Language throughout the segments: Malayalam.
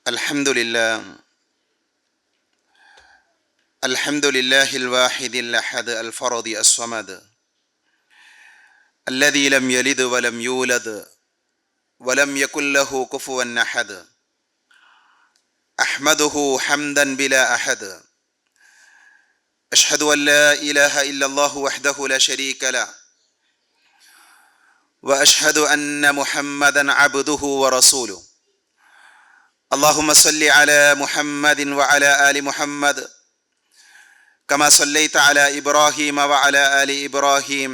الحمد لله الحمد لله الواحد الأحد الفرد الصمد الذي لم يلد ولم يولد ولم يكن له كفوا أحد أحمده حمدا بلا أحد أشهد أن لا إله إلا الله وحده لا شريك له وأشهد أن محمدا عبده ورسوله اللهم صل على محمد وعلى آل محمد كما صليت على إبراهيم وعلى آل إبراهيم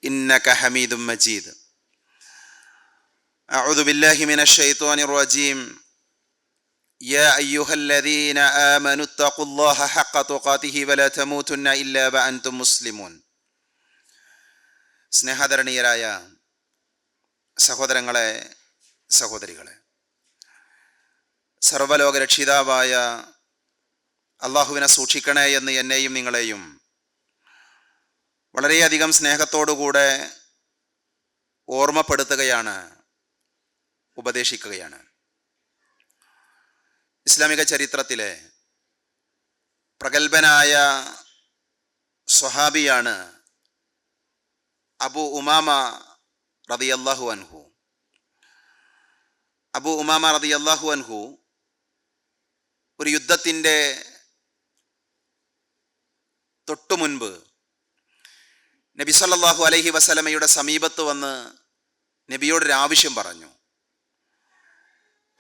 إنك حميد مجيد أعوذ بالله من الشيطان الرجيم يا أيها الذين آمنوا اتقوا الله حق تقاته ولا تموتن إلا وأنتم مسلمون. സ്നേഹധരണീയരായ സഹോദരങ്ങളെ, സഹോദരികളെ, സർവ്വലോക രക്ഷിതാവായ അള്ളാഹുവിനെ സൂക്ഷിക്കണേ എന്ന് എന്നെയും നിങ്ങളെയും വളരെയധികം സ്നേഹത്തോടുകൂടെ ഓർമ്മപ്പെടുത്തുകയാണ്, ഉപദേശിക്കുകയാണ്. ഇസ്ലാമിക ചരിത്രത്തിലെ പ്രഗത്ഭനായ സ്വഹാബിയാണ് അബൂ ഉമാമ റളിയല്ലാഹു അൻഹു. അബൂ ഉമാമ റളിയല്ലാഹു അൻഹു ഒരു യുദ്ധത്തിൻ്റെ തൊട്ടു മുൻപ് നബി സല്ലല്ലാഹു അലൈഹി വസല്ലമയുടെ സമീപത്ത് വന്ന് നബിയോടൊരു ആവശ്യം പറഞ്ഞു.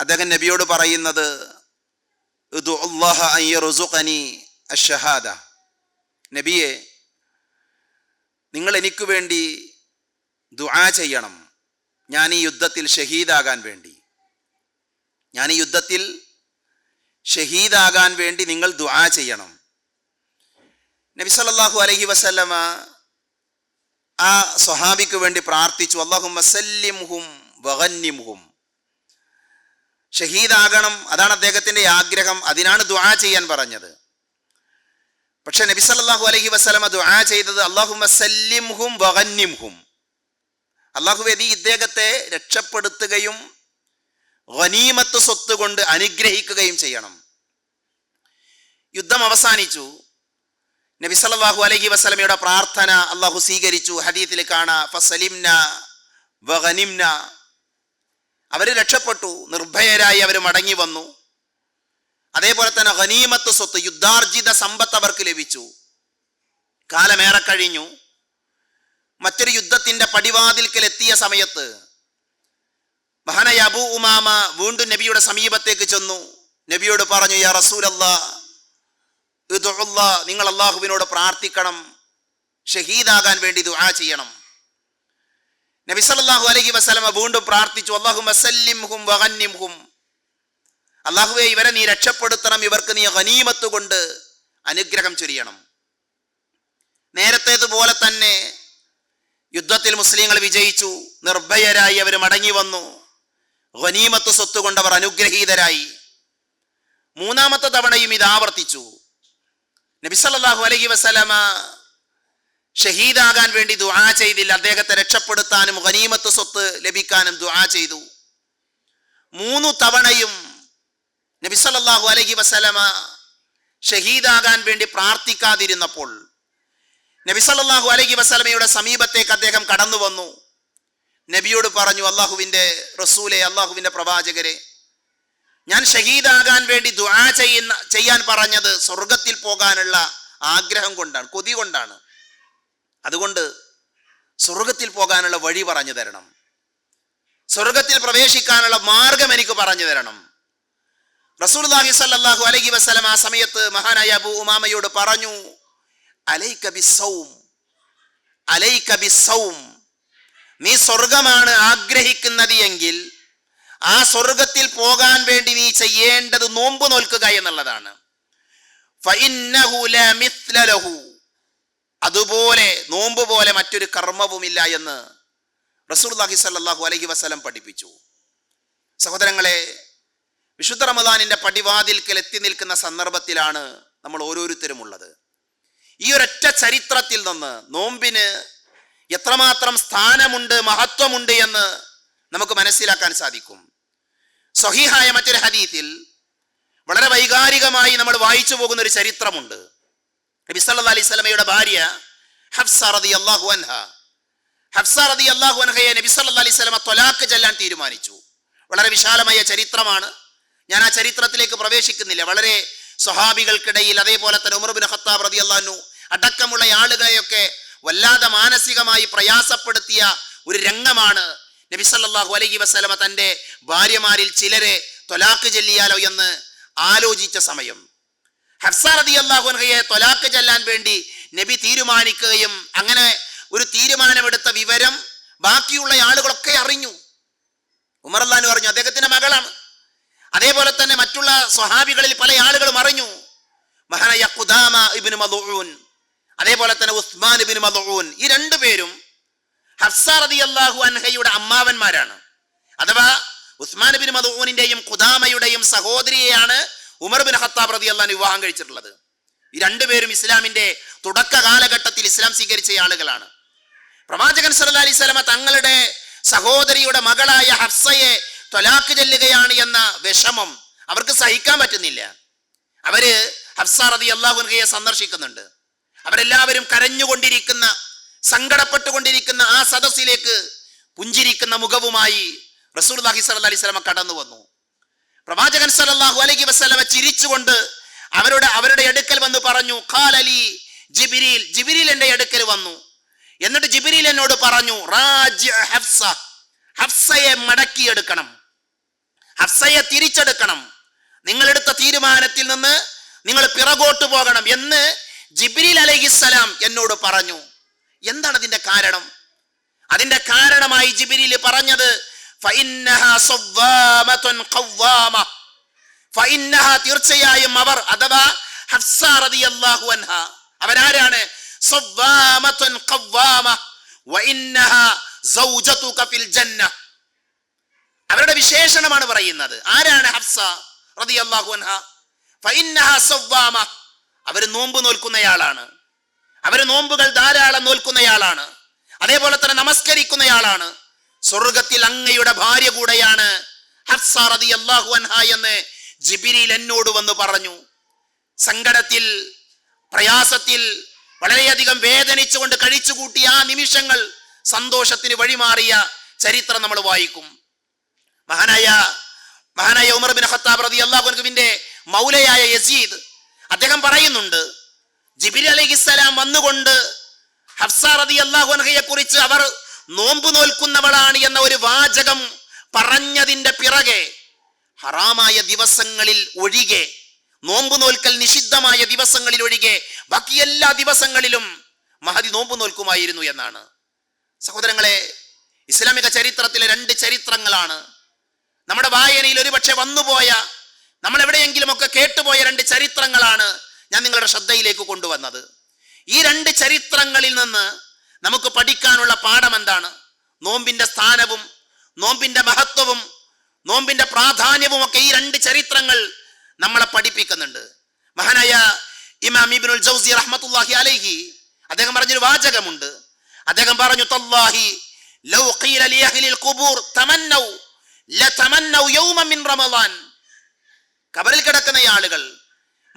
അദ്ദേഹം നബിയോട് പറയുന്നത്, ഉദ്ഉല്ലാഹ അൻ യർസുഖനി അഷ്ഷഹാദ. നബിയെ, നിങ്ങൾ എനിക്ക് വേണ്ടി ദുആ ചെയ്യണം, ഞാൻ ഈ യുദ്ധത്തിൽ ഷഹീദാകാൻ വേണ്ടി. ഞാൻ ഈ യുദ്ധത്തിൽ ഷഹീദാകാൻ വേണ്ടി നിങ്ങൾ ദുആ ചെയ്യണം. നബി സല്ലല്ലാഹു അലൈഹി വസല്ലമ ആ സ്വഹാബിക്ക് വേണ്ടി പ്രാർത്ഥിച്ചു, അല്ലാഹുമ്മ സല്ലിംഹും വഗന്നിംഹും. ഷഹീദാകണം, അതാണ് അദ്ദേഹത്തിൻ്റെ ആഗ്രഹം, അതിനാണ് ദുആ ചെയ്യാൻ പറഞ്ഞത്. പക്ഷെ നബി സല്ലല്ലാഹു അലൈഹി വസല്ലമ ദുആ ചെയ്തത് അല്ലാഹുമ്മ സല്ലിംഹും വഗന്നിംഹും. അല്ലാഹുവേ, നീ ഇദ്ദേഹത്തെ രക്ഷപ്പെടുത്തുകയും ഗനീമത്ത് സ്വത്ത് കൊണ്ട് അനുഗ്രഹിക്കുകയും ചെയ്യണം. യുദ്ധം അവസാനിച്ചു. നബി സല്ലല്ലാഹു അലൈഹി വസല്ലമയുടെ പ്രാർത്ഥന അല്ലാഹു സ്വീകരിച്ചു. ഹദീസിൽ കാണാം, ഫസലിംന വഗനിംന. അവർ രക്ഷപ്പെട്ടു, നിർഭയരായി അവർ മടങ്ങി വന്നു. അതേപോലെ തന്നെ ഗനീമത്ത് സ്വത്ത്, യുദ്ധാർജിത സമ്പത്ത് അവർക്ക് ലഭിച്ചു. കാലമേറെ കഴിഞ്ഞു. മറ്റൊരു യുദ്ധത്തിന്റെ പടിവാതിൽക്കൽ എത്തിയ സമയത്ത് മഹാനായ അബൂ ഉമാമ വീണ്ടും നബിയുടെ സമീപത്തേക്ക് ചെന്നു. നബിയോട് പറഞ്ഞു, യാ റസൂലല്ലാഹ്, നിങ്ങൾ അള്ളാഹുവിനോട് പ്രാർത്ഥിക്കണം, ഷഹീദാകാൻ വേണ്ടി ദുആ ചെയ്യണം. നബി സല്ലല്ലാഹു അലൈഹി വസല്ലമ വീണ്ടും പ്രാർത്ഥിച്ചു, അല്ലാഹുമ്മ സല്ലിംഹും വഗന്നിംഹും. അല്ലാഹുവേ, ഇവരെ നീ രക്ഷപ്പെടുത്തണം, ഇവർക്ക് നീ ഗനീമത്ത് കൊണ്ട് അനുഗ്രഹം ചൊരിയണം. നേരത്തേതുപോലെ തന്നെ യുദ്ധത്തിൽ മുസ്ലിങ്ങൾ വിജയിച്ചു, നിർഭയരായി അവർ മടങ്ങി വന്നു, ഗനീമത്ത് സ്വത്ത് കൊണ്ട് അവർ അനുഗ്രഹീതരായി. മൂന്നാമത്തെ തവണയും ഇത് ആവർത്തിച്ചു. നബി സല്ലല്ലാഹു അലൈഹി വസല്ലമ ഷഹീദാകാൻ വേണ്ടി ദുആ ചെയ്തില്ല, അദ്ദേഹത്തെ രക്ഷപ്പെടുത്താനും ഗനീമത്ത് സ്വത്ത് ലഭിക്കാനും ദുആ ചെയ്തു. 3 തവണയും നബി സല്ലല്ലാഹു അലൈഹി വസല്ലമ ഷഹീദാകാൻ വേണ്ടി പ്രാർത്ഥിക്കാതിരുന്നപ്പോൾ നബി സല്ലല്ലാഹു അലൈഹി വസല്ലമയുടെ സമീപത്തേക്ക് അദ്ദേഹം കടന്നു വന്നു. നബിയോട് പറഞ്ഞു, അല്ലാഹുവിൻ്റെ റസൂലെ, അല്ലാഹുവിൻ്റെ പ്രവാചകരെ, ഞാൻ ഷഹീദാകാൻ വേണ്ടി ദുആ ചെയ്യാൻ പറഞ്ഞത് സ്വർഗത്തിൽ പോകാനുള്ള ആഗ്രഹം കൊണ്ടാണ്, കൊതി കൊണ്ടാണ്. അതുകൊണ്ട് സ്വർഗത്തിൽ പോകാനുള്ള വഴി പറഞ്ഞു തരണം, സ്വർഗത്തിൽ പ്രവേശിക്കാനുള്ള മാർഗം എനിക്ക് പറഞ്ഞു തരണം. റസൂലുള്ളാഹി സ്വല്ലല്ലാഹു അലൈഹി വസല്ലം ആ സമയത്ത് മഹാനായ അബൂ ഉമാമയോട് പറഞ്ഞു, അലൈക ബിസ്സൗം, അലൈക ബിസ്സൗം. നീ സ്വർഗമാണ് ആഗ്രഹിക്കുന്നത് എങ്കിൽ ആ സ്വർഗത്തിൽ പോകാൻ വേണ്ടി നീ ചെയ്യേണ്ടത് നോമ്പ് നോൽക്കുക എന്നുള്ളതാണ്. ഫഇന്നഹു ലാ മിത്ല ലഹു. അതുപോലെ നോമ്പ് പോലെ മറ്റൊരു കർമ്മവുമില്ല എന്ന് റസൂലുള്ളാഹി സ്വല്ലല്ലാഹു അലൈഹി വസല്ലം പഠിപ്പിച്ചു. സഹോദരങ്ങളെ, വിശുദ്ധ റമദാനിന്റെ പടിവാതിൽക്കൽ എത്തി നിൽക്കുന്ന സന്ദർഭത്തിലാണ് നമ്മൾ ഓരോരുത്തരും ഉള്ളത്. ഈ ഒരൊറ്റ ചരിത്രത്തിൽ നിന്ന് നോമ്പിന് എത്രമാത്രം സ്ഥാനമുണ്ട്, മഹത്വമുണ്ട് എന്ന് നമുക്ക് മനസ്സിലാക്കാൻ സാധിക്കും. സ്വഹീഹായ മറ്റൊരു ഹദീസിൽ വളരെ വൈകാരികമായി നമ്മൾ വായിച്ചു പോകുന്ന ഒരു ചരിത്രമുണ്ട്. നബി സല്ലല്ലാഹു അലൈഹി വസല്ലമയുടെ ഭാര്യ ഹഫ്സ റളിയല്ലാഹു അൻഹയെ നബി സല്ലല്ലാഹു അലൈഹി വസല്ലമ ത്വലാഖ് ചൊല്ലാൻ തീരുമാനിച്ചു. വളരെ വിശാലമായ ചരിത്രമാണ്. ഞാൻ ആ ചരിത്രത്തിലേക്ക് പ്രവേശിക്കുന്നില്ല. വളരെ സ്വഹാബികൾക്കിടയിൽ, അതേപോലെ തന്നെ ഉമർ ഇബ്നു ഖത്താബ് റളിയല്ലാഹു അൻഹു അടക്കമുള്ള ആളുകളെയൊക്കെ വല്ലാതെ മാനസികമായി പ്രയാസപ്പെടുത്തിയ ഒരു രംഗമാണ് നബി സല്ലല്ലാഹു അലൈഹി വസല്ലമ തൻ്റെ ഭാര്യമാരിൽ ചിലരെ ത്വലാഖ് ചൊല്ലിയാലോ എന്ന് ആലോചിച്ച സമയം. ഹഫ്സ റളിയല്ലാഹു അൻഹയെ ത്വലാഖ് ചൊല്ലാൻ വേണ്ടി നബി തീരുമാനിക്കുകയും അങ്ങനെ ഒരു തീരുമാനമെടുത്ത വിവരം ബാക്കിയുള്ള ആളുകളൊക്കെ അറിഞ്ഞു. ഉമർ റളിയല്ലാഹു അൻഹു അറിഞ്ഞു, അദ്ദേഹത്തിന്റെ മകളാണ്. അതേപോലെ തന്നെ മറ്റുള്ള സ്വഹാബികളിൽ പല ആളുകളും അറിഞ്ഞു. മഹാനായ ഖുദാമ ഇബ്നു മദ്ഊൻ, അതേപോലെ തന്നെ ഉസ്മാൻ ഇബ്നു മദ്ഊൻ, ഈ രണ്ടുപേരും ഹഫ്സ റളിയല്ലാഹു അൻഹയുടെ അമ്മാവന്മാരാണ്. അഥവാ ഉസ്മാൻ ഇബ്നു മദ്ഊനിന്റെയും ഖുദാമയുടെയും സഹോദരിയെയാണ് ഉമർ ഇബ്നു ഖത്താബ് റളിയല്ലാഹു അൻഹു വിവാഹം കഴിച്ചിട്ടുള്ളത്. ഈ രണ്ടുപേരും ഇസ്ലാമിന്റെ തുടക്ക കാലഘട്ടത്തിൽ ഇസ്ലാം സ്വീകരിച്ച ആളുകളാണ്. പ്രവാചകൻ സല്ലല്ലാഹു അലൈഹി വസല്ലമ തങ്ങളുടെ സഹോദരിയുടെ മകളായ ഹഫ്സയെ ത്വലാഖ് ചൊല്ലുകയാണ് എന്ന വിഷമം അവർക്ക് സഹിക്കാൻ പറ്റുന്നില്ല. അവര് ഹഫ്സ റളിയല്ലാഹു അൻഹയെ സന്ദർശിക്കുന്നുണ്ട്. അവരെല്ലാവരും കരഞ്ഞുകൊണ്ടിരിക്കുന്ന, സങ്കടപ്പെട്ടുകൊണ്ടിരിക്കുന്ന ആ സദസ്സിലേക്ക് പുഞ്ചിരിക്കുന്ന മുഖവുമായി റസൂലുള്ളാഹി സ്വല്ലല്ലാഹു അലൈഹി വസല്ലമ കടന്നു വന്നു. പ്രവാചകൻ സല്ലല്ലാഹു അലൈഹി വസല്ലമ ചിരിച്ചുകൊണ്ട് അവരുടെ അടുക്കൽ വന്ന് പറഞ്ഞു, ഖാലലി ജിബ്രീൽ, ജിബ്രീൽ എൻ്റെ അടുക്കൽ വന്നു. എന്നിട്ട് ജിബ്രീൽ എന്നോട് പറഞ്ഞു, റാജി ഹഫ്സ, ഹഫ്സയെ മടക്കിയെടുക്കണം, ഹഫ്സയെ തിരിച്ചെടുക്കണം, നിങ്ങളെടുത്ത തീരുമാനത്തിൽ നിന്ന് നിങ്ങൾ പിറകോട്ട് പോകണം എന്ന് ജിബ്രീൽ അലൈഹിസ്സലാം എന്നോട് പറഞ്ഞു. എന്താണ് അതിന്റെ കാരണം? അതിന്റെ കാരണമായി ജിബ്രീൽ പറഞ്ഞത്, ഫഇന്നഹാ സവ്വാമത്തുൻ ഖവ്വാമ, ഫഇന്നഹാ, തീർച്ചയായും അവർ, അഥവാ ഹഫ്സ റളിയല്ലാഹു അൻഹ, അവരാരാണ്? സവ്വാമത്തുൻ ഖവ്വാമ വഇന്നഹാ സൗജതുക ഫിൽ ജന്ന. അവരുടെ വിശേഷണമാണ് പറയുന്നത്. ആരാണ് ഹഫ്സ റളിയല്ലാഹു അൻഹ? ഫഇന്നഹാ സവ്വാമ, അവർ നോമ്പ് നോൽക്കുന്നയാളാണ്, അവർ നോമ്പുകൾ ധാരാളം നോൽക്കുന്നയാളാണ്, അതേപോലെ തന്നെ നമസ്കരിക്കുന്നയാളാണ്. സ്വർഗത്തിൽ അങ്ങയുടെ ഭാര്യ കൂടെയാണ് ഹഫ്സ റളിയല്ലാഹു അൻഹ എന്ന് ജിബ്രീൽ എന്നോട് വന്ന് പറഞ്ഞു. സങ്കടത്തിൽ, പ്രയാസത്തിൽ, വളരെയധികം വേദനിച്ചുകൊണ്ട് കഴിച്ചുകൂട്ടിയ ആ നിമിഷങ്ങൾ സന്തോഷത്തിന് വഴിമാറിയ ചരിത്രം നമ്മൾ വായിക്കും. മഹാനായ ഉമർ ഇബ്നു ഖത്താബ് റളിയല്ലാഹു അൻഹുവിന്റെ മൗലയായ യസീദ്, അദ്ദേഹം പറയുന്നുണ്ട്, ജിബ്രീൽ അലൈഹിസ്സലാം വന്നുകൊണ്ട് ഹഫ്സ റളിയല്ലാഹു അൻഹയെ കുറിച്ച് അവർ നോമ്പ് നോൽക്കുന്നവളാണ് എന്ന ഒരു വാചകം പറഞ്ഞതിന്റെ പിറകെ ഹറാമായ ദിവസങ്ങളിൽ ഒഴികെ, നോമ്പ് നോൽക്കൽ നിഷിദ്ധമായ ദിവസങ്ങളിൽ ഒഴികെ ബാക്കി എല്ലാ ദിവസങ്ങളിലും മഹദി നോമ്പ് നോൽക്കുമായിരുന്നു എന്നാണ്. സഹോദരങ്ങളെ, ഇസ്ലാമിക ചരിത്രത്തിലെ രണ്ട് ചരിത്രങ്ങളാണ് നമ്മുടെ വായനയിൽ ഒരുപക്ഷെ വന്നുപോയ, നമ്മൾ എവിടെയെങ്കിലുമൊക്കെ കേട്ടുപോയ രണ്ട് ചരിത്രങ്ങളാണ് ഞാൻ നിങ്ങളുടെ ശ്രദ്ധയിലേക്ക് കൊണ്ടുവന്നത്. ഈ രണ്ട് ചരിത്രങ്ങളിൽ നിന്ന് നമുക്ക് പഠിക്കാനുള്ള പാഠം എന്താണ്? നോമ്പിന്റെ സ്ഥാനവും നോമ്പിന്റെ മഹത്വവും നോമ്പിന്റെ പ്രാധാന്യവും ഒക്കെ ഈ രണ്ട് ചരിത്രങ്ങൾ നമ്മളെ പഠിപ്പിക്കുന്നുണ്ട്. മഹാനായ ഇമാം ഇബ്നുൽ ജൗസി റഹ്മത്തുള്ളാഹി അലൈഹി അദ്ദേഹം പറഞ്ഞൊരു വാചകമുണ്ട്. അദ്ദേഹം പറഞ്ഞു, തല്ലാഹി ലൗ ഖീല ലി അഹ്ലിൽ ഖുബൂർ തമന്നൗ ലതമന്നൗ യൗമൻ മിൻ റമളാൻ. ഖബറിൽ കിടക്കുന്ന ആളുകൾ,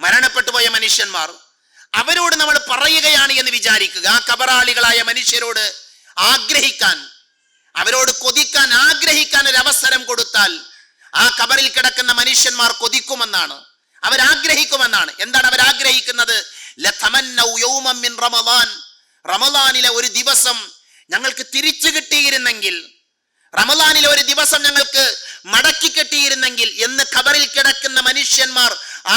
മരണപ്പെട്ടു പോയ മനുഷ്യന്മാർ, അവരോട് നമ്മൾ പറയുകയാണ് എന്ന് വിചാരിക്കുക. ആ ഖബറാളികളായ മനുഷ്യരോട് ആഗ്രഹിക്കാൻ, അവരോട് കൊതിക്കാൻ, ആഗ്രഹിക്കാൻ ഒരു അവസരം കൊടുത്താൽ ആ ഖബറിൽ കിടക്കുന്ന മനുഷ്യന്മാർ കൊതിക്കുമെന്നാണ്, അവരാഗ്രഹിക്കുമെന്നാണ്. എന്താണ് അവരാഗ്രഹിക്കുന്നത്? ലതമന്നൗ യൗമൻ മിൻ റമളാൻ, റമളാനിലെ ഒരു ദിവസം ഞങ്ങൾക്ക് തിരിച്ചു കിട്ടിയിരുന്നെങ്കിൽ, റമളാനിലെ ഒരു ദിവസം ഞങ്ങൾക്ക് മടക്കി കിട്ടിയിരുന്നെങ്കിൽ എന്ന് ഖബറിൽ കിടക്കുന്ന മനുഷ്യന്മാർ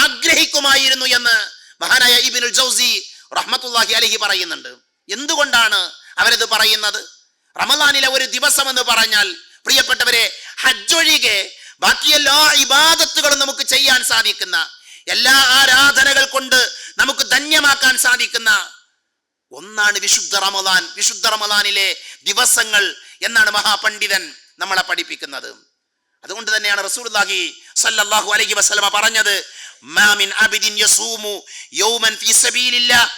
ആഗ്രഹിക്കുമായിരുന്നു എന്ന് മഹാനായ ഇബ്നുൽ ജൗസി റഹ്മത്തുള്ളാഹി അലൈഹി പറയുന്നുണ്ട്. എന്തുകൊണ്ടാണ് അവരത് പറയുന്നത്? റമളാനിലെ ഒരു ദിവസം എന്ന് പറഞ്ഞാൽ, പ്രിയപ്പെട്ടവരെ, ഹജ്ജൊഴികെ ബാക്കി എല്ലാ ഇബാദത്തുകളും നമുക്ക് ചെയ്യാൻ സാധിക്കുന്ന, എല്ലാ ആരാധനകൾ കൊണ്ട് നമുക്ക് ധന്യമാക്കാൻ സാധിക്കുന്ന ഒന്നാണ് വിശുദ്ധ റമളാൻ. വിശുദ്ധ റമളാനിലെ ദിവസങ്ങൾ എന്നാണ് മഹാപണ്ഡിതൻ നമ്മളെ പഠിപ്പിക്കുന്നത്. അതുകൊണ്ട് തന്നെയാണ് റസൂലുള്ളാഹി സ്വല്ലല്ലാഹു അലൈഹി വസല്ലമ പറഞ്ഞത്, മാ മിൻ അബ്ദിൻ യസൂമു യൗമൻ ഫീ സബീലില്ലാഹ്,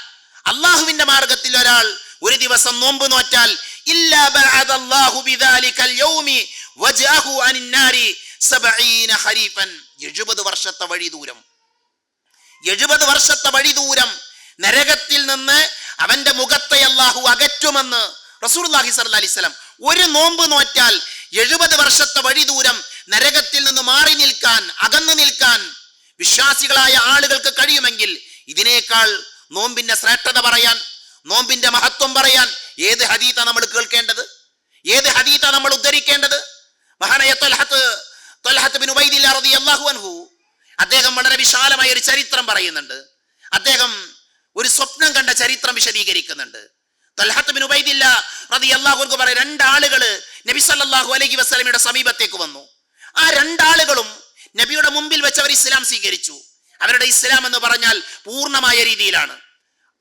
അല്ലാഹുവിന്റെ മാർഗ്ഗത്തിൽ ഒരാൾ ഒരു ദിവസം നോമ്പ് നോറ്റാൽ, ഇല്ലാ ബഅദല്ലാഹു ബിദാലികൽ യൗമി വജ്അഹു അനിൻ നാരി 70 ഖരീഫൻ 70 വർഷത്തെ വഴി ദൂരം. 70 വർഷത്തെ വഴി ദൂരം നരകത്തിൽ നിന്ന് അവന്റെ മുഖത്തെ അല്ലാഹു അകറ്റുമെന്ന് റസൂലുള്ളാഹി സ്വല്ലല്ലാഹി അലൈഹി വസല്ലം. ഒരു നോമ്പ് നോറ്റാൽ 70 വർഷത്തെ വഴി ദൂരം നരകത്തിൽ നിന്ന് മാറി നിൽക്കാൻ, അകന്നു നിൽക്കാൻ വിശ്വാസികളായ ആളുകൾക്ക് കഴിയുമെങ്കിൽ ഇതിനേക്കാൾ നോമ്പിന്റെ ശ്രേഷ്ഠത പറയാൻ, നോമ്പിന്റെ മഹത്വം പറയാൻ ഏത് ഹദീസാ നമ്മൾ കേൾക്കേണ്ടത്? ഏത് ഹദീസാ നമ്മൾ ഉദ്ധരിക്കേണ്ടത്? മഹാനായ ത്വൽഹത്ത് ബിൻ ഉബൈദില്ലാ റളിയല്ലാഹു അൻഹു അദ്ദേഹം വളരെ വിശാലമായ ഒരു ചരിത്രം പറയുന്നുണ്ട്. അദ്ദേഹം ഒരു സ്വപ്നം കണ്ട ചരിത്രം വിശദീകരിക്കുന്നുണ്ട്. ത്വൽഹത്ത് ബിൻ ഉബൈദില്ലാ റളിയല്ലാഹു അൻഹു പറയും, 2 ആളുകൾ നബി സല്ലല്ലാഹു അലൈഹി വസല്ലമയുടെ സമീപത്തേക്ക് വന്നു. ആ 2 ആളുകളും നബിയുടെ മുമ്പിൽ വെച്ച് അവർ ഇസ്ലാം സ്വീകരിച്ചു. അവരുടെ ഇസ്ലാം എന്ന് പറഞ്ഞാൽ പൂർണ്ണമായ രീതിയിലാണ്,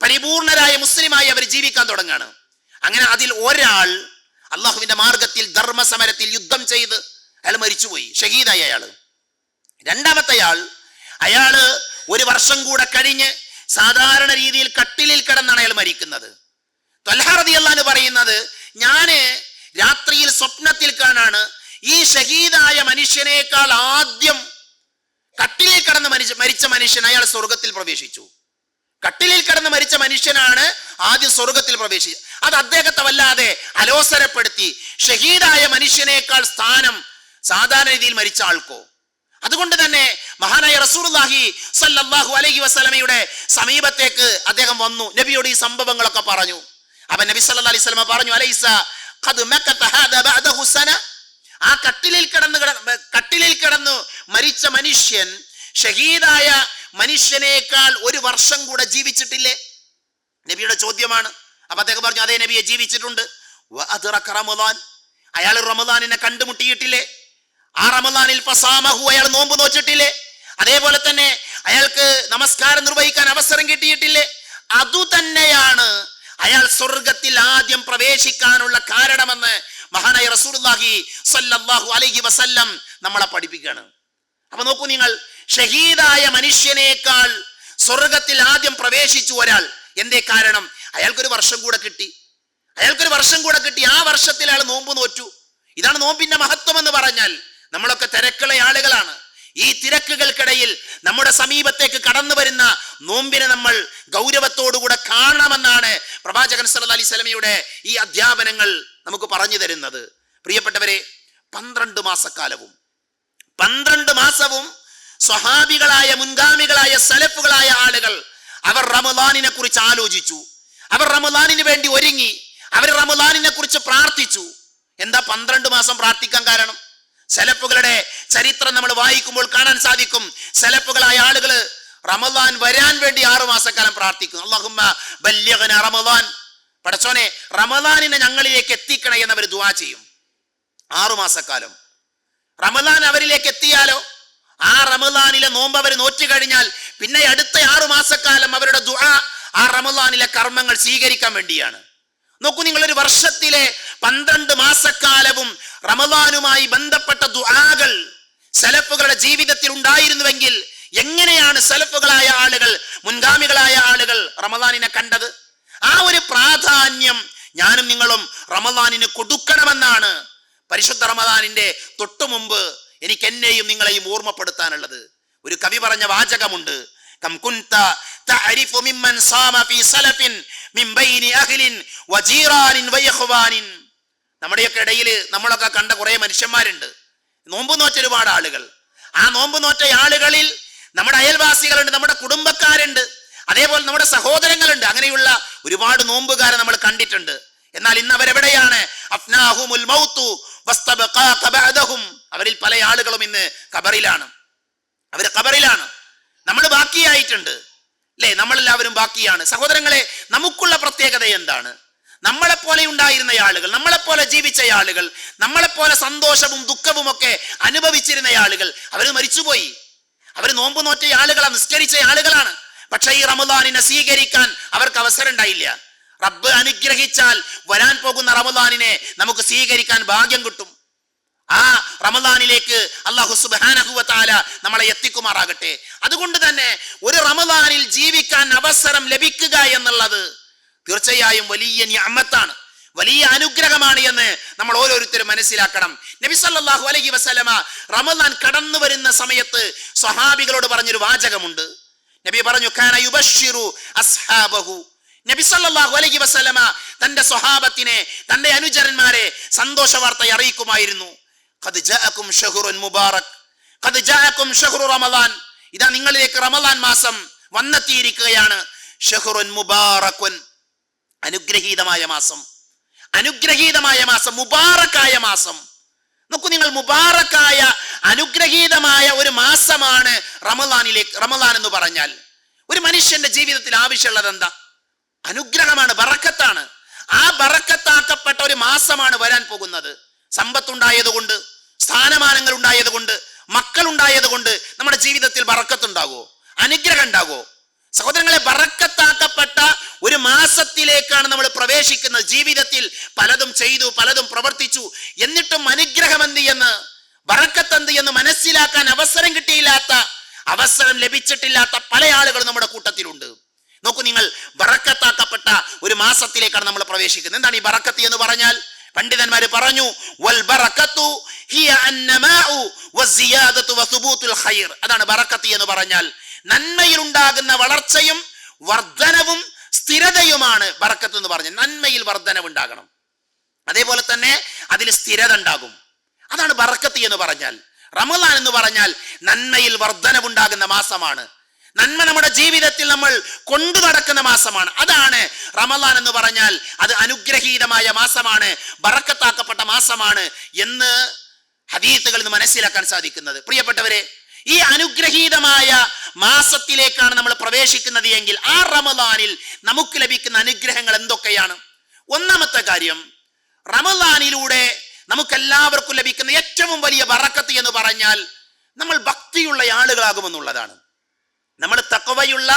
പരിപൂർണരായ മുസ്ലിമായി അവർ ജീവിക്കാൻ തുടങ്ങാണ്. അങ്ങനെ അതിൽ ഒരാൾ അള്ളാഹുവിന്റെ മാർഗത്തിൽ ധർമ്മസമരത്തിൽ യുദ്ധം ചെയ്ത് അയാൾ മരിച്ചുപോയി, ഷഹീദായി അയാള്. രണ്ടാമത്തെ അയാള് 1 വർഷം കൂടെ കഴിഞ്ഞ് സാധാരണ രീതിയിൽ കട്ടിലിൽ കിടന്നാണ് അയാൾ മരിക്കുന്നത്. ത്വൽഹ റളിയല്ലാഹു അൻഹു പറയുന്നത്, ഞാന് രാത്രിയിൽ സ്വപ്നത്തിൽ കാണാണ് ഈ ഷഹീദായ മനുഷ്യനേക്കാൾ ആദ്യം കട്ടിലിൽ കിടന്ന് മരിച്ച മനുഷ്യൻ അയാൾ സ്വർഗത്തിൽ പ്രവേശിച്ചു. കട്ടിലിൽ കിടന്ന് മരിച്ച മനുഷ്യനാണ് ആദ്യം സ്വർഗത്തിൽ പ്രവേശിച്ചത്. അത് അദ്ദേഹത്തെ വല്ലാതെ അലോസരപ്പെടുത്തി. ഷഹീദായ മനുഷ്യനേക്കാൾ സ്ഥാനം സാധാരണ രീതിയിൽ മരിച്ച ആൾക്കോ? അതുകൊണ്ട് തന്നെ മഹാനായ റസൂലുള്ളാഹി സ്വല്ലല്ലാഹു അലൈഹി വസല്ലമയുടെ സമീപത്തേക്ക് അദ്ദേഹം വന്നു, നബിയോട് ഈ സംഭവങ്ങളൊക്കെ പറഞ്ഞു. അപ്പൊ നബി സല്ലല്ലാഹു അലൈഹി വസല്ലമ പറഞ്ഞു, അലൈസ ഖദ് മക്കത ഹാദാ ബഅദഹു സന, ആ കട്ടിലിൽ കിടന്നു മരിച്ച മനുഷ്യൻ ഷഹീദായ മനുഷ്യനേക്കാൾ 1 വർഷം കൂടെ ജീവിച്ചിട്ടില്ലേ? നബിയുടെ ചോദ്യമാണ്. അപ്പൊ അദ്ദേഹം പറഞ്ഞു, അതേ നബിയെ, ജീവിച്ചിട്ടുണ്ട്. അയാൾ റമദാനിനെ കണ്ടുമുട്ടിയിട്ടില്ലേ? ആ റമദാനിൽ ഫസാമഹു, അയാൾ നോമ്പ് നോച്ചിട്ടില്ലേ? അതേപോലെ തന്നെ അയാൾക്ക് നമസ്കാരം നിർവഹിക്കാൻ അവസരം കിട്ടിയിട്ടില്ലേ? അതുതന്നെയാണ് അയാൾ സ്വർഗത്തിൽ ആദ്യം പ്രവേശിക്കാനുള്ള കാരണമെന്ന് മഹാനായ റസൂലുള്ളാഹി സ്വല്ലല്ലാഹു അലൈഹി വസല്ലം നമ്മളെ പഠിപ്പിക്കുകയാണ്. അപ്പൊ നോക്കൂ നിങ്ങൾ, ഷഹീദായ മനുഷ്യനേക്കാൾ സ്വർഗത്തിൽ ആദ്യം പ്രവേശിച്ചു ഒരാൾ. എന്തേ കാരണം? അയാൾക്കൊരു വർഷം കൂടെ കിട്ടി. ആ വർഷത്തിൽ അയാൾ നോമ്പ് നോറ്റു. ഇതാണ് നോമ്പിന്റെ മഹത്വം എന്ന് പറഞ്ഞാൽ. നമ്മളൊക്കെ തിരക്കുള്ള ആളുകളാണ്. ഈ തിരക്കുകൾക്കിടയിൽ നമ്മുടെ സമീപത്തേക്ക് കടന്നു വരുന്ന നോമ്പിനെ നമ്മൾ ഗൗരവത്തോടുകൂടെ കാണണമെന്നാണ് പ്രവാചകൻ സല്ലല്ലാഹു അലൈഹി വസല്ലമയുടെ ഈ അധ്യാപനങ്ങൾ നമുക്ക് പറഞ്ഞു തരുന്നത്. പ്രിയപ്പെട്ടവരെ, 12 മാസവും സ്വഹാബികളായ മുൻഗാമികളായ സലഫുകളായ ആളുകൾ അവർ റമദാനിനെ കുറിച്ച് ആലോചിച്ചു. അവർ റമദാനിന് വേണ്ടി ഒരുങ്ങി. അവർ റമദാനിനെ കുറിച്ച് പ്രാർത്ഥിച്ചു. എന്താ 12 മാസം പ്രാർത്ഥിക്കാൻ കാരണം? സലഫുകളുടെ ചരിത്രം നമ്മൾ വായിക്കുമ്പോൾ കാണാൻ സാധിക്കും, സലഫുകളായ ആളുകൾ റമദാൻ വരാൻ വേണ്ടി 6 മാസക്കാലം പ്രാർത്ഥിക്കും. അല്ലാഹുമ്മ ബല്ലിഗ്നാ റമദാൻ, പടച്ചോനെ റമദാനിനെ ഞങ്ങളിലേക്ക് എത്തിക്കണേ എന്നവർ ദുആ ചെയ്യും. 6 മാസക്കാലം റമദാൻ അവരിലേക്ക് എത്തിയാലോ, ആ റമദാനിലെ നോമ്പ് അവർ നോറ്റു കഴിഞ്ഞാൽ പിന്നെ അടുത്ത 6 മാസക്കാലം അവരുടെ ദുആ ആ റമദാനിലെ കർമ്മങ്ങൾ സ്വീകരിക്കാൻ വേണ്ടിയാണ്. നോക്കൂ നിങ്ങൾ, ഒരു വർഷത്തിലെ 12 മാസക്കാലവും റമദാനുമായി ബന്ധപ്പെട്ട ദുആകൾ സലഫുകളുടെ ജീവിതത്തിൽ ഉണ്ടായിരുന്നുവെങ്കിൽ എങ്ങനെയാണ് സലഫുകളായ ആളുകൾ, മുൻഗാമികളായ ആളുകൾ റമദാനിനെ കണ്ടത്? ആ ഒരു പ്രാധാന്യം ഞാനും നിങ്ങളും റമദാനിന് കൊടുക്കണമെന്നാണ് പരിശുദ്ധ റമദാനിന്റെ തൊട്ടു മുമ്പ് എനിക്ക് എന്നെയും നിങ്ങളെയും ഓർമ്മപ്പെടുത്താനുള്ളത്. ഒരു കവി പറഞ്ഞ വാചകമുണ്ട്, കം കുൻത തഅരിഫു മിമ്മൻ സാമ ഫീ സലഫിൻ മിൻ ബൈനി അഹ്ലിൻ വജീറാനിൻ വയഖ്വാനിൻ. നമ്മുടെയൊക്കെ ഇടയിൽ നമ്മളൊക്കെ കണ്ട കുറെ മനുഷ്യന്മാരുണ്ട്, നോമ്പ് നോറ്റ ഒരുപാട് ആളുകൾ. ആ നോമ്പ് നോറ്റ ആളുകളിൽ നമ്മുടെ അയൽവാസികളുണ്ട്, നമ്മുടെ കുടുംബക്കാരുണ്ട്, അതേപോലെ നമ്മുടെ സഹോദരങ്ങളുണ്ട്. അങ്ങനെയുള്ള ഒരുപാട് നോമ്പുകാരെ നമ്മൾ കണ്ടിട്ടുണ്ട്. എന്നാൽ ഇന്ന് അവരെവിടെയാണ്? അഫ്നാഹുമുൽ മൗതു വസ്തബഖാക ബഅദഹും. അവരിൽ പല ആളുകളും ഇന്ന് ഖബറിലാണ്. അവർ ഖബറിലാണ്. നമ്മൾ ബാക്കിയായിട്ടുണ്ട് അല്ലേ? നമ്മളെല്ലാവരും ബാക്കിയാണ്. സഹോദരങ്ങളെ, നമുക്കുള്ള പ്രത്യേകത എന്താണ്? നമ്മളെപ്പോലെ ഉണ്ടായിരുന്ന ആളുകൾ, നമ്മളെപ്പോലെ ജീവിച്ച ആളുകൾ, നമ്മളെപ്പോലെ സന്തോഷവും ദുഃഖവും ഒക്കെ അനുഭവിച്ചിരുന്ന ആളുകൾ അവർ മരിച്ചുപോയി. അവർ നോമ്പ് നോറ്റ ആളുകളാണ്, നിസ്കരിച്ച ആളുകളാണ്. പക്ഷെ ഈ റമദാനിനെ സ്വീകരിക്കാൻ അവർക്ക് അവസരം ഉണ്ടായില്ല. റബ്ബ് അനുഗ്രഹിച്ചാൽ വരാൻ പോകുന്ന റമദാനിനെ നമുക്ക് സ്വീകരിക്കാൻ ഭാഗ്യം കിട്ടും. ആ റമദാനിലേക്ക് അല്ലാഹു സുബ്ഹാനഹു വ തആല നമ്മളെ എത്തിക്കുമാറാകട്ടെ. അതുകൊണ്ട് തന്നെ ഒരു റമദാനിൽ ജീവിക്കാൻ അവസരം ലഭിക്കുക എന്നുള്ളത് തീർച്ചയായും വലിയ നിഅമത്താണ്, വലിയ അനുഗ്രഹമാണ് എന്ന് നമ്മൾ ഓരോരുത്തരും മനസ്സിലാക്കണം. നബി സല്ലല്ലാഹു അലൈഹി വസല്ലമ റമദാൻ കടന്നു വരുന്ന സമയത്ത് സ്വഹാബികളോട് പറഞ്ഞൊരു വാചകമുണ്ട്. നബി പറഞ്ഞു, കാന യുബശ്ശിറു അസ്ഹാബഹു. നബി സല്ലല്ലാഹു അലൈഹി വസല്ലമ തന്റെ സ്വഹാബത്തിനെ, തന്റെ അനുചരന്മാരെ സന്തോഷ വാർത്ത അറിയിക്കുമായിരുന്നു. ഖദ് ജാഅകും ശഹ്റുൻ മുബാറക്, ഖദ് ജാഅകും ശഹ്റു റമദാൻ. ഇതാ നിങ്ങളിലേക്ക് റമദാൻ മാസം വന്നെത്തിയിരിക്കുകയാണ്. ശഹ്റുൻ മുബാറകുൻ, അനുഗ്രഹീതമായ മാസം, അനുഗ്രഹീതമായ മാസം, മുബാറക്കായ മാസം. നോക്കൂ നിങ്ങൾ, മുബാറക്കായ അനുഗ്രഹീതമായ ഒരു മാസമാണ് റമദാൻ എന്ന് പറഞ്ഞാൽ. ഒരു മനുഷ്യന്റെ ജീവിതത്തിൽ ആവശ്യമുള്ളത് എന്താ? അനുഗ്രഹമാണ്, ബറക്കത്താണ്. ആ ബറക്കത്താക്കപ്പെട്ട ഒരു മാസമാണ് വരാൻ പോകുന്നത്. സമ്പത്തുണ്ടായതുകൊണ്ട്, സ്ഥാനമാനങ്ങൾ ഉണ്ടായതുകൊണ്ട്, മക്കൾ ഉണ്ടായതുകൊണ്ട് നമ്മുടെ ജീവിതത്തിൽ ബറക്കത്തുണ്ടാകുമോ? അനുഗ്രഹം ഉണ്ടാകുമോ? സഹോദരങ്ങളെ, ബറക്കത്താക്കപ്പെട്ട ഒരു മാസത്തിലേക്കാണ് നമ്മൾ പ്രവേശിക്കുന്നത്. ജീവിതത്തിൽ പലതും ചെയ്തു, പലതും പ്രവർത്തിച്ചു, എന്നിട്ടും അനുഗ്രഹം എന്ത് എന്ന്, ബറക്കത്ത് എന്ത് എന്ന് മനസ്സിലാക്കാൻ അവസരം കിട്ടിയില്ലാത്ത, അവസരം ലഭിച്ചിട്ടില്ലാത്ത പല ആളുകളും നമ്മുടെ കൂട്ടത്തിലുണ്ട്. നോക്കൂ നിങ്ങൾ, ബറക്കത്താക്കപ്പെട്ട ഒരു മാസത്തിലേക്കാണ് നമ്മൾ പ്രവേശിക്കുന്നത്. എന്താണ് ഈ ബറക്കത്ത് എന്ന് പറഞ്ഞാൽ? പണ്ഡിതന്മാര് പറഞ്ഞു, വൽ ബറക്കത്തു ഹിയ അന്നമാഉ വസിയാദതു വസുബൂതുൽ ഖൈർ. അതാണ് ബറക്കത്ത് എന്ന് പറഞ്ഞാൽ. നന്മയിൽ ഉണ്ടാകുന്ന വളർച്ചയും വർധനവും സ്ഥിരതയുമാണ് ബറക്കത്ത് എന്ന് പറഞ്ഞാൽ. നന്മയിൽ വർധനവ് ഉണ്ടാകണം, അതേപോലെ തന്നെ അതിൽ സ്ഥിരത ഉണ്ടാകും. അതാണ് ബറക്കത്ത് എന്ന് പറഞ്ഞാൽ. റമദാൻ എന്ന് പറഞ്ഞാൽ നന്മയിൽ വർധനവുണ്ടാകുന്ന മാസമാണ്. നന്മ നമ്മുടെ ജീവിതത്തിൽ നമ്മൾ കൊണ്ടു നടക്കുന്ന മാസമാണ്. അതാണ് റമദാൻ എന്ന് പറഞ്ഞാൽ. അത് അനുഗ്രഹീതമായ മാസമാണ്, ബറക്കത്താക്കപ്പെട്ട മാസമാണ് എന്ന് ഹദീസുകളിൽ നിന്ന് മനസ്സിലാക്കാൻ സാധിക്കുന്നത്. പ്രിയപ്പെട്ടവരെ, ഈ അനുഗ്രഹീതമായ മാസത്തിലേക്കാണ് നമ്മൾ പ്രവേശിക്കുന്നത് എങ്കിൽ ആ റമദാനിൽ നമുക്ക് ലഭിക്കുന്ന അനുഗ്രഹങ്ങൾ എന്തൊക്കെയാണ്? ഒന്നാമത്തെ കാര്യം, റമദാനിലൂടെ നമുക്കെല്ലാവർക്കും ലഭിക്കുന്ന ഏറ്റവും വലിയ ബറക്കത്ത് എന്ന് പറഞ്ഞാൽ നമ്മൾ ഭക്തിയുള്ള ആളുകളാകുമെന്നുള്ളതാണ്. നമ്മൾ തഖ്വയുള്ള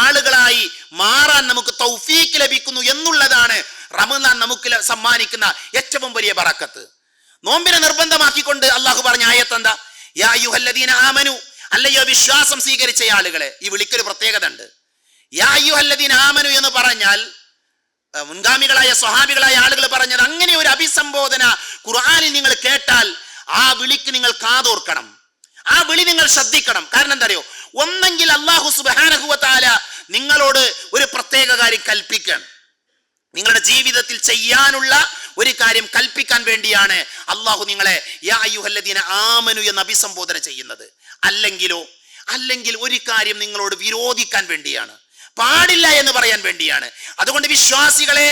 ആളുകളായി മാറാൻ നമുക്ക് തൗഫീക്ക് ലഭിക്കുന്നു എന്നുള്ളതാണ് റമദാൻ നമുക്ക് സമ്മാനിക്കുന്ന ഏറ്റവും വലിയ ബറക്കത്ത്. നോമ്പിനെ നിർബന്ധമാക്കിക്കൊണ്ട് അള്ളാഹു പറഞ്ഞ ആയത്ത് എന്താ? യാ അയ്യുഹല്ലദീന ആമനു, അല്ലയോ വിശ്വാസം സ്വീകരിച്ച ആളുകളെ. ഈ വിളിക്കൊരു പ്രത്യേകത ഉണ്ട്. യാ അയ്യുഹല്ലദീന ആമനു എന്ന് പറഞ്ഞാൽ മുൻഗാമികളായ സ്വഹാബികളായ ആളുകൾ പറഞ്ഞത്, അങ്ങനെ ഒരു അഭിസംബോധന ഖുർആനിൽ നിങ്ങൾ കേട്ടാൽ ആ വിളിക്ക് നിങ്ങൾ കാതോർക്കണം, ആ വിളി നിങ്ങൾ ശ്രദ്ധിക്കണം. കാരണം എന്താ അറിയോ? ഒന്നെങ്കിൽ അല്ലാഹു സുബ്ഹാനഹു വ തആല നിങ്ങളോട് ഒരു പ്രത്യേക കാര്യം കൽപ്പിക്കാൻ, നിങ്ങളുടെ ജീവിതത്തിൽ ചെയ്യാനുള്ള ഒരു കാര്യം കൽപ്പിക്കാൻ വേണ്ടിയാണ് അള്ളാഹു നിങ്ങളെ യാ അയ്യുഹല്ലദീന ആമനു എന്ന് അഭിസംബോധന ചെയ്യുന്നത്. അല്ലെങ്കിൽ ഒരു കാര്യം നിങ്ങളോട് വിരോധിക്കാൻ വേണ്ടിയാണ്, പാടില്ല എന്ന് പറയാൻ വേണ്ടിയാണ്. അതുകൊണ്ട് വിശ്വാസികളെ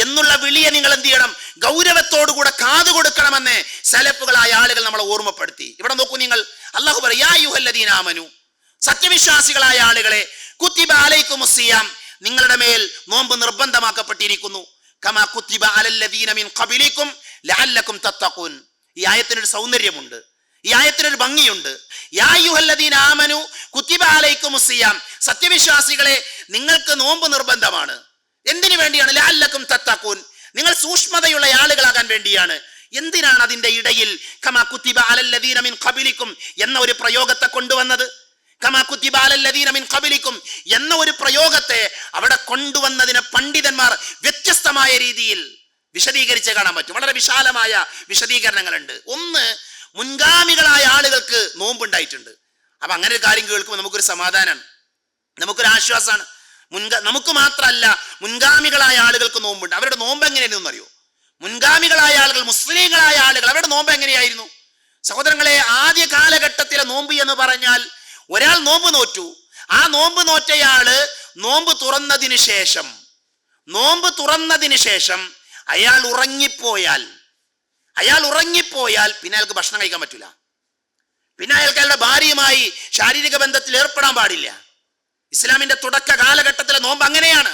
എന്നുള്ള വിളിയെ നിങ്ങൾ എന്ത് ചെയ്യണം? ഗൗരവത്തോടുകൂടെ കാതു കൊടുക്കണമെന്ന് സലഫുകളായ ആളുകൾ നമ്മളെ ഓർമ്മപ്പെടുത്തി. ഇവിടെ നോക്കൂ നിങ്ങൾ, അള്ളാഹു പറയും യാ അയ്യുഹല്ലദീന ആമനു, സത്യവിശ്വാസികളായ ആളുകളെ, കുത്തിബ അലൈക്കുമുസ് സിയാം, നിങ്ങളുടെ മേൽ നോമ്പ് നിർബന്ധമാക്കപ്പെട്ടിരിക്കുന്നു. കമാ കുത്തിബ അലല്ലദീന മിൻ ഖബലികും ലഅല്ലകും തത്തഖൂൻ. ഈ ആയത്തിനൊരു സൗന്ദര്യമുണ്ട്, ഈ ആയത്തിനൊരു ഭംഗിയുണ്ട്. യാ അയ്യുഹല്ലദീന ആമനു കുത്തിബ അലൈക്കുമുസ് സിയാം, സത്യവിശ്വാസികളെ നിങ്ങൾക്ക് നോമ്പ് നിർബന്ധമാണ്. എന്തിനു വേണ്ടിയാണ്? ലഅല്ലകും തത്തഖൂൻ, നിങ്ങൾ സൂക്ഷ്മതയുള്ള ആളുകളാകാൻ വേണ്ടിയാണ്. എന്തിനാണ് അതിന്റെ ഇടയിൽ കമാ കുത്തിബ അലല്ലദീന മിൻ ഖബലികും എന്ന ഒരു പ്രയോഗത്തെ കൊണ്ടുവന്നത്? കമാ കുത്തിബ അലല്ലദീന മിൻ ഖബലികും എന്ന ഒരു പ്രയോഗത്തെ അവിടെ കൊണ്ടുവന്നതിന് പണ്ഡിതന്മാർ വ്യത്യസ്തമായ രീതിയിൽ വിശദീകരിച്ച് കാണാൻ പറ്റും. വളരെ വിശാലമായ വിശദീകരണങ്ങളുണ്ട്. ഒന്ന്, മുൻഗാമികളായ ആളുകൾക്ക് നോമ്പുണ്ടായിട്ടുണ്ട്. അപ്പൊ അങ്ങനെ ഒരു കാര്യം കേൾക്കുമ്പോൾ നമുക്കൊരു സമാധാനമാണ്, നമുക്കൊരു ആശ്വാസമാണ്. നമുക്ക് മാത്രമല്ല, മുൻഗാമികളായ ആളുകൾക്ക് നോമ്പുണ്ട്. അവരുടെ നോമ്പ് എങ്ങനെയായിരുന്നു അറിയോ? മുൻഗാമികളായ ആളുകൾ, മുസ്ലിങ്ങളായ ആളുകൾ, അവരുടെ നോമ്പ് എങ്ങനെയായിരുന്നു? സഹോദരങ്ങളെ, ആദ്യ കാലഘട്ടത്തിലെ നോമ്പ് എന്ന് പറഞ്ഞാൽ ഒരാൾ നോമ്പ് നോറ്റു, ആ നോമ്പ് നോറ്റയാള് നോമ്പ് തുറന്നതിന് ശേഷം അയാൾ ഉറങ്ങിപ്പോയാൽ പിന്നെ അയാൾക്ക് ഭക്ഷണം കഴിക്കാൻ പറ്റില്ല. പിന്നെ അയാൾക്ക് അയാളുടെ ഭാര്യയുമായി ശാരീരിക ബന്ധത്തിൽ ഏർപ്പെടാൻ പാടില്ല. ഇസ്ലാമിന്റെ തുടക്ക കാലഘട്ടത്തിലെ നോമ്പ് അങ്ങനെയാണ്.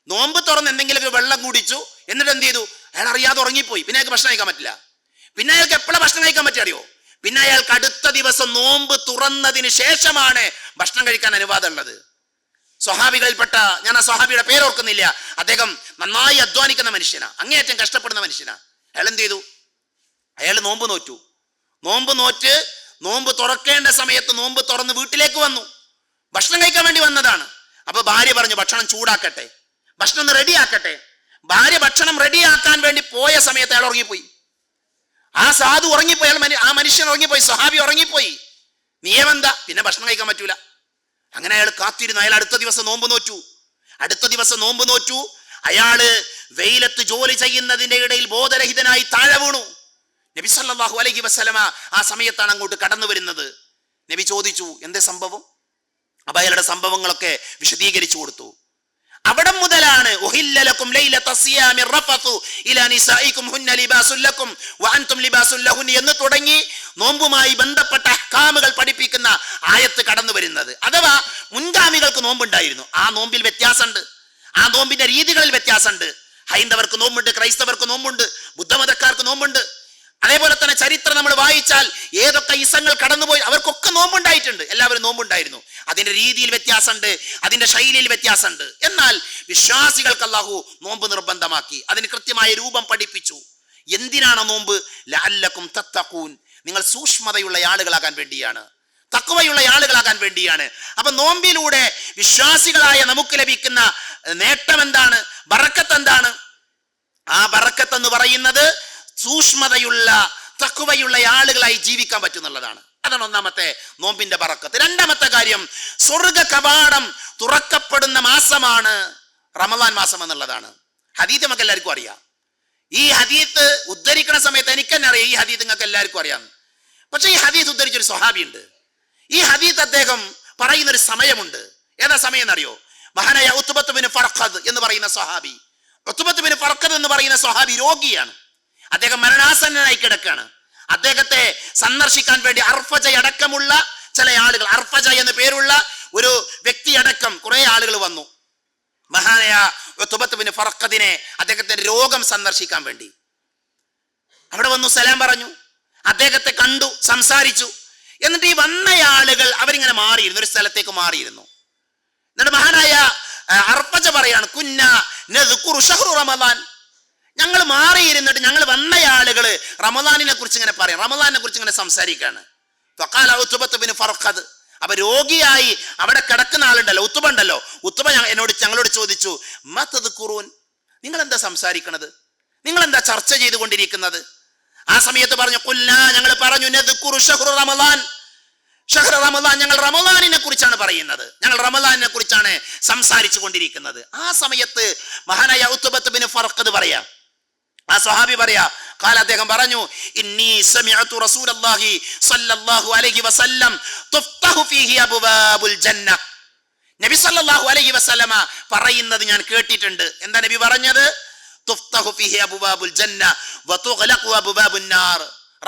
നോമ്പ് തുറന്ന് എന്തെങ്കിലും ഒരു വെള്ളം കുടിച്ചു, എന്നിട്ട് എന്ത് ചെയ്തു? അയാൾ അറിയാതെ ഉറങ്ങിപ്പോയി, പിന്നെ അയാൾക്ക് ഭക്ഷണം കഴിക്കാൻ പറ്റില്ല. പിന്നെ അയാൾക്ക് എപ്പോഴാണ് ഭക്ഷണം കഴിക്കാൻ പറ്റുക അറിയോ? പിന്നെ അയാൾക്ക് അടുത്ത ദിവസം നോമ്പ് തുറന്നതിന് ശേഷമാണ് ഭക്ഷണം കഴിക്കാൻ അനുവാദം ഉള്ളത്. സ്വഹാബികളിൽപ്പെട്ട, ഞാൻ ആ സ്വഹാബിയുടെ പേരോർക്കുന്നില്ല, അദ്ദേഹം നന്നായി അധ്വാനിക്കുന്ന മനുഷ്യനാണ്, അങ്ങേയറ്റം കഷ്ടപ്പെടുന്ന മനുഷ്യനാണ്. അയാൾ എന്ത് ചെയ്തു? അയാൾ നോമ്പ് നോറ്റ് നോമ്പ് തുറക്കേണ്ട സമയത്ത് നോമ്പ് തുറന്ന് വീട്ടിലേക്ക് വന്നു. ഭക്ഷണം കഴിക്കാൻ വേണ്ടി വന്നതാണ്. അപ്പൊ ഭാര്യ പറഞ്ഞു, ഭക്ഷണം ചൂടാക്കട്ടെ, ഭക്ഷണം ഒന്ന് റെഡിയാക്കട്ടെ. ഭാര്യ ഭക്ഷണം റെഡിയാക്കാൻ വേണ്ടി പോയ സമയത്ത് അയാൾ ഉറങ്ങിപ്പോയി. ആ സാധു ഉറങ്ങിപ്പോയി, ആ മനുഷ്യൻ ഉറങ്ങിപ്പോയി, സ്വഹാബി ഉറങ്ങിപ്പോയി. നിയമെന്താ? പിന്നെ ഭക്ഷണം കഴിക്കാൻ പറ്റൂല. അങ്ങനെ അയാൾ കാത്തിരുന്നു. അയാൾ അടുത്ത ദിവസം നോമ്പ് നോറ്റു. അയാള് വെയിലത്ത് ജോലി ചെയ്യുന്നതിന്റെ ഇടയിൽ ബോധരഹിതനായി താഴെ വീണു. നബി സല്ലല്ലാഹു അലൈഹി വസല്ലമ ആ സമയത്താണ് അങ്ങോട്ട് കടന്നു വരുന്നത്. നബി ചോദിച്ചു, എന്തേ സംഭവം? അപ്പൊ അയാളുടെ സംഭവങ്ങളൊക്കെ വിശദീകരിച്ചു കൊടുത്തു. അവിടെ മുതലാണ് എന്ന് തുടങ്ങി നോമ്പുമായി ബന്ധപ്പെട്ട അഹ്കാമുകൾ പഠിപ്പിക്കുന്ന ആയത്ത് കടന്നു വരുന്നത്. അഥവാ മുൻഗാമികൾക്ക് നോമ്പുണ്ടായിരുന്നു, ആ നോമ്പിൽ വ്യത്യാസമുണ്ട്, ആ നോമ്പിന്റെ രീതികളിൽ വ്യത്യാസമുണ്ട്. ഹൈന്ദവർക്ക് നോമ്പുണ്ട്, ക്രൈസ്തവർക്ക് നോമ്പുണ്ട്, ബുദ്ധമതക്കാർക്ക് നോമ്പുണ്ട്. അതേപോലെ തന്നെ ചരിത്രം നമ്മൾ വായിച്ചാൽ ഏതൊക്കെ ഇസങ്ങൾ കടന്നുപോയി അവർക്കൊക്കെ നോമ്പുണ്ടായിട്ടുണ്ട്. എല്ലാവരും നോമ്പുണ്ടായിരുന്നു. അതിന്റെ രീതിയിൽ വ്യത്യാസമുണ്ട്, അതിന്റെ ശൈലിയിൽ വ്യത്യാസമുണ്ട്. എന്നാൽ വിശ്വാസികൾക്ക് അല്ലാഹു നോമ്പ് നിർബന്ധമാക്കി, അതിന് കൃത്യമായ രൂപം പഠിപ്പിച്ചു. എന്തിനാണ് നോമ്പ്? ലഅല്ലക്കും തത്തഖൂൻ, നിങ്ങൾ സൂക്ഷ്മതയുള്ള ആളുകളാകാൻ വേണ്ടിയാണ്, തഖ്വയുള്ള ആളുകളാകാൻ വേണ്ടിയാണ്. അപ്പൊ നോമ്പിലൂടെ വിശ്വാസികളായ നമുക്ക് ലഭിക്കുന്ന നേട്ടം എന്താണ്? ബറക്കത്ത് എന്താണ്? ആ ബറക്കത്ത് എന്ന് പറയുന്നത് സൂക്ഷ്മതയുള്ള തഖ്വയുള്ള ആളുകളായി ജീവിക്കാൻ പറ്റുന്നുള്ളതാണ്. അതാണ് ഒന്നാമത്തെ നോമ്പിന്റെ ബറക്കത്ത്. രണ്ടാമത്തെ കാര്യം, സ്വർഗ കവാടം തുറക്കപ്പെടുന്ന മാസമാണ് റമദാൻ മാസം എന്നുള്ളതാണ്. ഹദീത്ത് നമുക്ക് എല്ലാവർക്കും അറിയാം. ഈ ഹദീത്ത് ഉദ്ധരിക്കുന്ന സമയത്ത് എനിക്ക് തന്നെ അറിയാം, ഈ ഹദീത്ത് നിങ്ങൾക്ക് എല്ലാവർക്കും അറിയാം. പക്ഷെ ഈ ഹദീത്ത് ഉദ്ധരിച്ചൊരു സ്വഹാബി ഉണ്ട്. ഈ ഹദീത്ത് അദ്ദേഹം പറയുന്ന ഒരു സമയമുണ്ട്. ഏതാ സമയം എന്നറിയോ? മഹാനായ ഉത്ബത്ത് ബിൻ ഫർഖദ് എന്ന് പറയുന്ന സ്വഹാബി. ഉത്ബത്ത് ബിൻ ഫർഖദ് എന്ന് പറയുന്ന സ്വഹാബി രോഗിയാണ്. അദ്ദേഹം മരണാസന്നനായി കിടക്കാണ്. അദ്ദേഹത്തെ സന്ദർശിക്കാൻ വേണ്ടി അർഫജ അടക്കമുള്ള ചില ആളുകൾ, അർഫജ എന്ന് പേരുള്ള ഒരു വ്യക്തി അടക്കം കുറെ ആളുകൾ വന്നു മഹാനായ ഉത്ബത്ത് ബിൻ ഫർഖദിനെ അദ്ദേഹത്തിന്റെ രോഗം സന്ദർശിക്കാൻ വേണ്ടി. അവിടെ വന്നു, സലാം പറഞ്ഞു, അദ്ദേഹത്തെ കണ്ടു, സംസാരിച്ചു. എന്നിട്ട് ഈ വന്ന ആളുകൾ അവരിങ്ങനെ മാറിയിരുന്നു, ഒരു സ്ഥലത്തേക്ക് മാറിയിരുന്നു. എന്നിട്ട് മഹാനായ അർഫജ പറയാണ്, കുന്ന നദ്കുറു ശഹ്റു റമദാൻ, ഞങ്ങൾ മാറിയിരുന്നിട്ട് ഞങ്ങൾ വന്ന ആളുകള് റമദാനിനെ കുറിച്ച് ഇങ്ങനെ പറയാം, റമദാനിനെ കുറിച്ച് ഇങ്ങനെ സംസാരിക്കാണ്. ഫഖാല ഉത്ബത്ത് ബിൻ ഫർഖദ്, അപ്പൊ രോഗിയായി അവിടെ കിടക്കുന്ന ആളുണ്ടല്ലോ, ഉത്ബ ഉണ്ടല്ലോ, ഉത്ബ ഞങ്ങളോട് ചോദിച്ചു, മതദ്കുറൂൻ, നിങ്ങൾ എന്താ സംസാരിക്കണത്, നിങ്ങൾ എന്താ ചർച്ച ചെയ്തുകൊണ്ടിരിക്കുന്നത്? ആ സമയത്ത് പറഞ്ഞു, ഖുൽനാ, ഞങ്ങൾ പറഞ്ഞു, നദ്കുറു ശഹ്റു റമദാൻ, ഷഹ്റ റമദാൻ, ഞങ്ങൾ റമദാനിനെ കുറിച്ചാണ് പറയുന്നത്, ഞങ്ങൾ റമദാനിനെ കുറിച്ചാണ് സംസാരിച്ചു കൊണ്ടിരിക്കുന്നത്. ആ സമയത്ത് മഹാനായ ഉത്ബത്ത് ബിൻ ഫർഖദ് പറയാ, ആ സ്വഹാബി പറയാ, ഖാല, അദ്ദേഹം പറഞ്ഞു, ഇന്നി സമിഅതു റസൂലല്ലാഹി സ്വല്ലല്ലാഹു അലൈഹി വസല്ലം തുഫ്തഹു ഫീഹി അബ്വാബുൽ ജന്ന, നബി സല്ലല്ലാഹു അലൈഹി വസല്ലമ പറയുന്നത് ഞാൻ കേട്ടിട്ടുണ്ട്. എന്താ നബി പറഞ്ഞത്? തുഫ്തഹു ഫീഹി അബ്വാബുൽ ജന്ന വതുഗ്ലഖു അബ്വാബുൻ നാർ,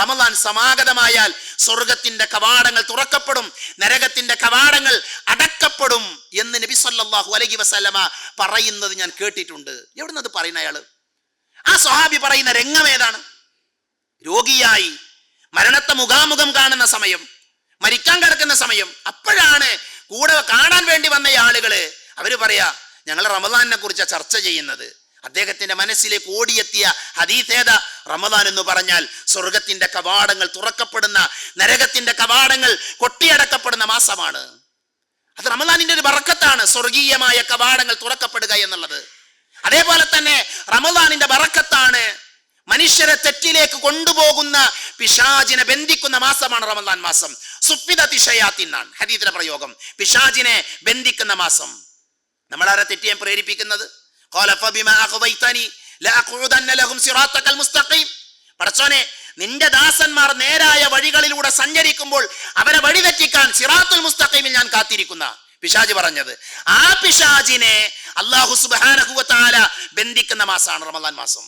റമദാൻ സമാഗതമായാൽ സ്വർഗത്തിന്റെ കവാടങ്ങൾ തുറക്കപ്പെടും, നരകത്തിന്റെ കവാടങ്ങൾ അടക്കപ്പെടും എന്ന് നബി സല്ലല്ലാഹു അലൈഹി വസല്ലമ പറയുന്നത് ഞാൻ കേട്ടിട്ടുണ്ട്. എവിടുന്നത് പറയുന്ന അയാള്? ആ സ്വഹാബി പറയുന്ന രംഗം ഏതാണ്? രോഗിയായി മരണത്തെ മുഖാമുഖം കാണുന്ന സമയം, മരിക്കാൻ കിടക്കുന്ന സമയം. അപ്പോഴാണ് കൂടെ കാണാൻ വേണ്ടി വന്ന ആളുകള് അവര് പറയാ, ഞങ്ങൾ റമദാനിനെ കുറിച്ചാണ് ചർച്ച ചെയ്യുന്നത്. അദ്ദേഹത്തിന്റെ മനസ്സിലേക്ക് ഓടിയെത്തിയ ഹദീസ് ഏതാ? റമദാൻ എന്ന് പറഞ്ഞാൽ സ്വർഗത്തിന്റെ കവാടങ്ങൾ തുറക്കപ്പെടുന്ന, നരകത്തിന്റെ കവാടങ്ങൾ കൊട്ടിയടക്കപ്പെടുന്ന മാസമാണ്. അത് റമദാനിന്റെ ഒരു ബറക്കത്താണ്, സ്വർഗീയമായ കവാടങ്ങൾ തുറക്കപ്പെടുക എന്നുള്ളത്. അതേപോലെ തന്നെ റമദാനിന്റെ ബറക്കത്താണ് മനുഷ്യരെ തെറ്റിലേക്ക് കൊണ്ടുപോകുന്ന പിശാചിനെ ബന്ധിക്കുന്ന മാസമാണ് റമദാൻ മാസം. സുഫിദതി ശയാത്തിനാണ് ഹദീസിന്റെ പ്രയോഗം, പിശാചിനെ ബന്ധിക്കുന്ന മാസം. നമ്മളാരെ തെറ്റിയാൻ പ്രേരിപ്പിക്കുന്നത്? പടച്ചോനെ, നിന്റെ ദാസന്മാർ നേരായ വഴികളിലൂടെ സഞ്ചരിക്കുമ്പോൾ അവരെ വഴിതെറ്റിക്കാൻ സിറാത്തുൽ മുസ്തഖീമിൽ ഞാൻ കാത്തിരിക്കുന്ന പിശാച് പറഞ്ഞത്. ആ പിശാചിനെ അല്ലാഹു സുബ്ഹാനഹു വ തആല ബന്ധിക്കുന്ന മാസമാണ് റമദാൻ മാസം.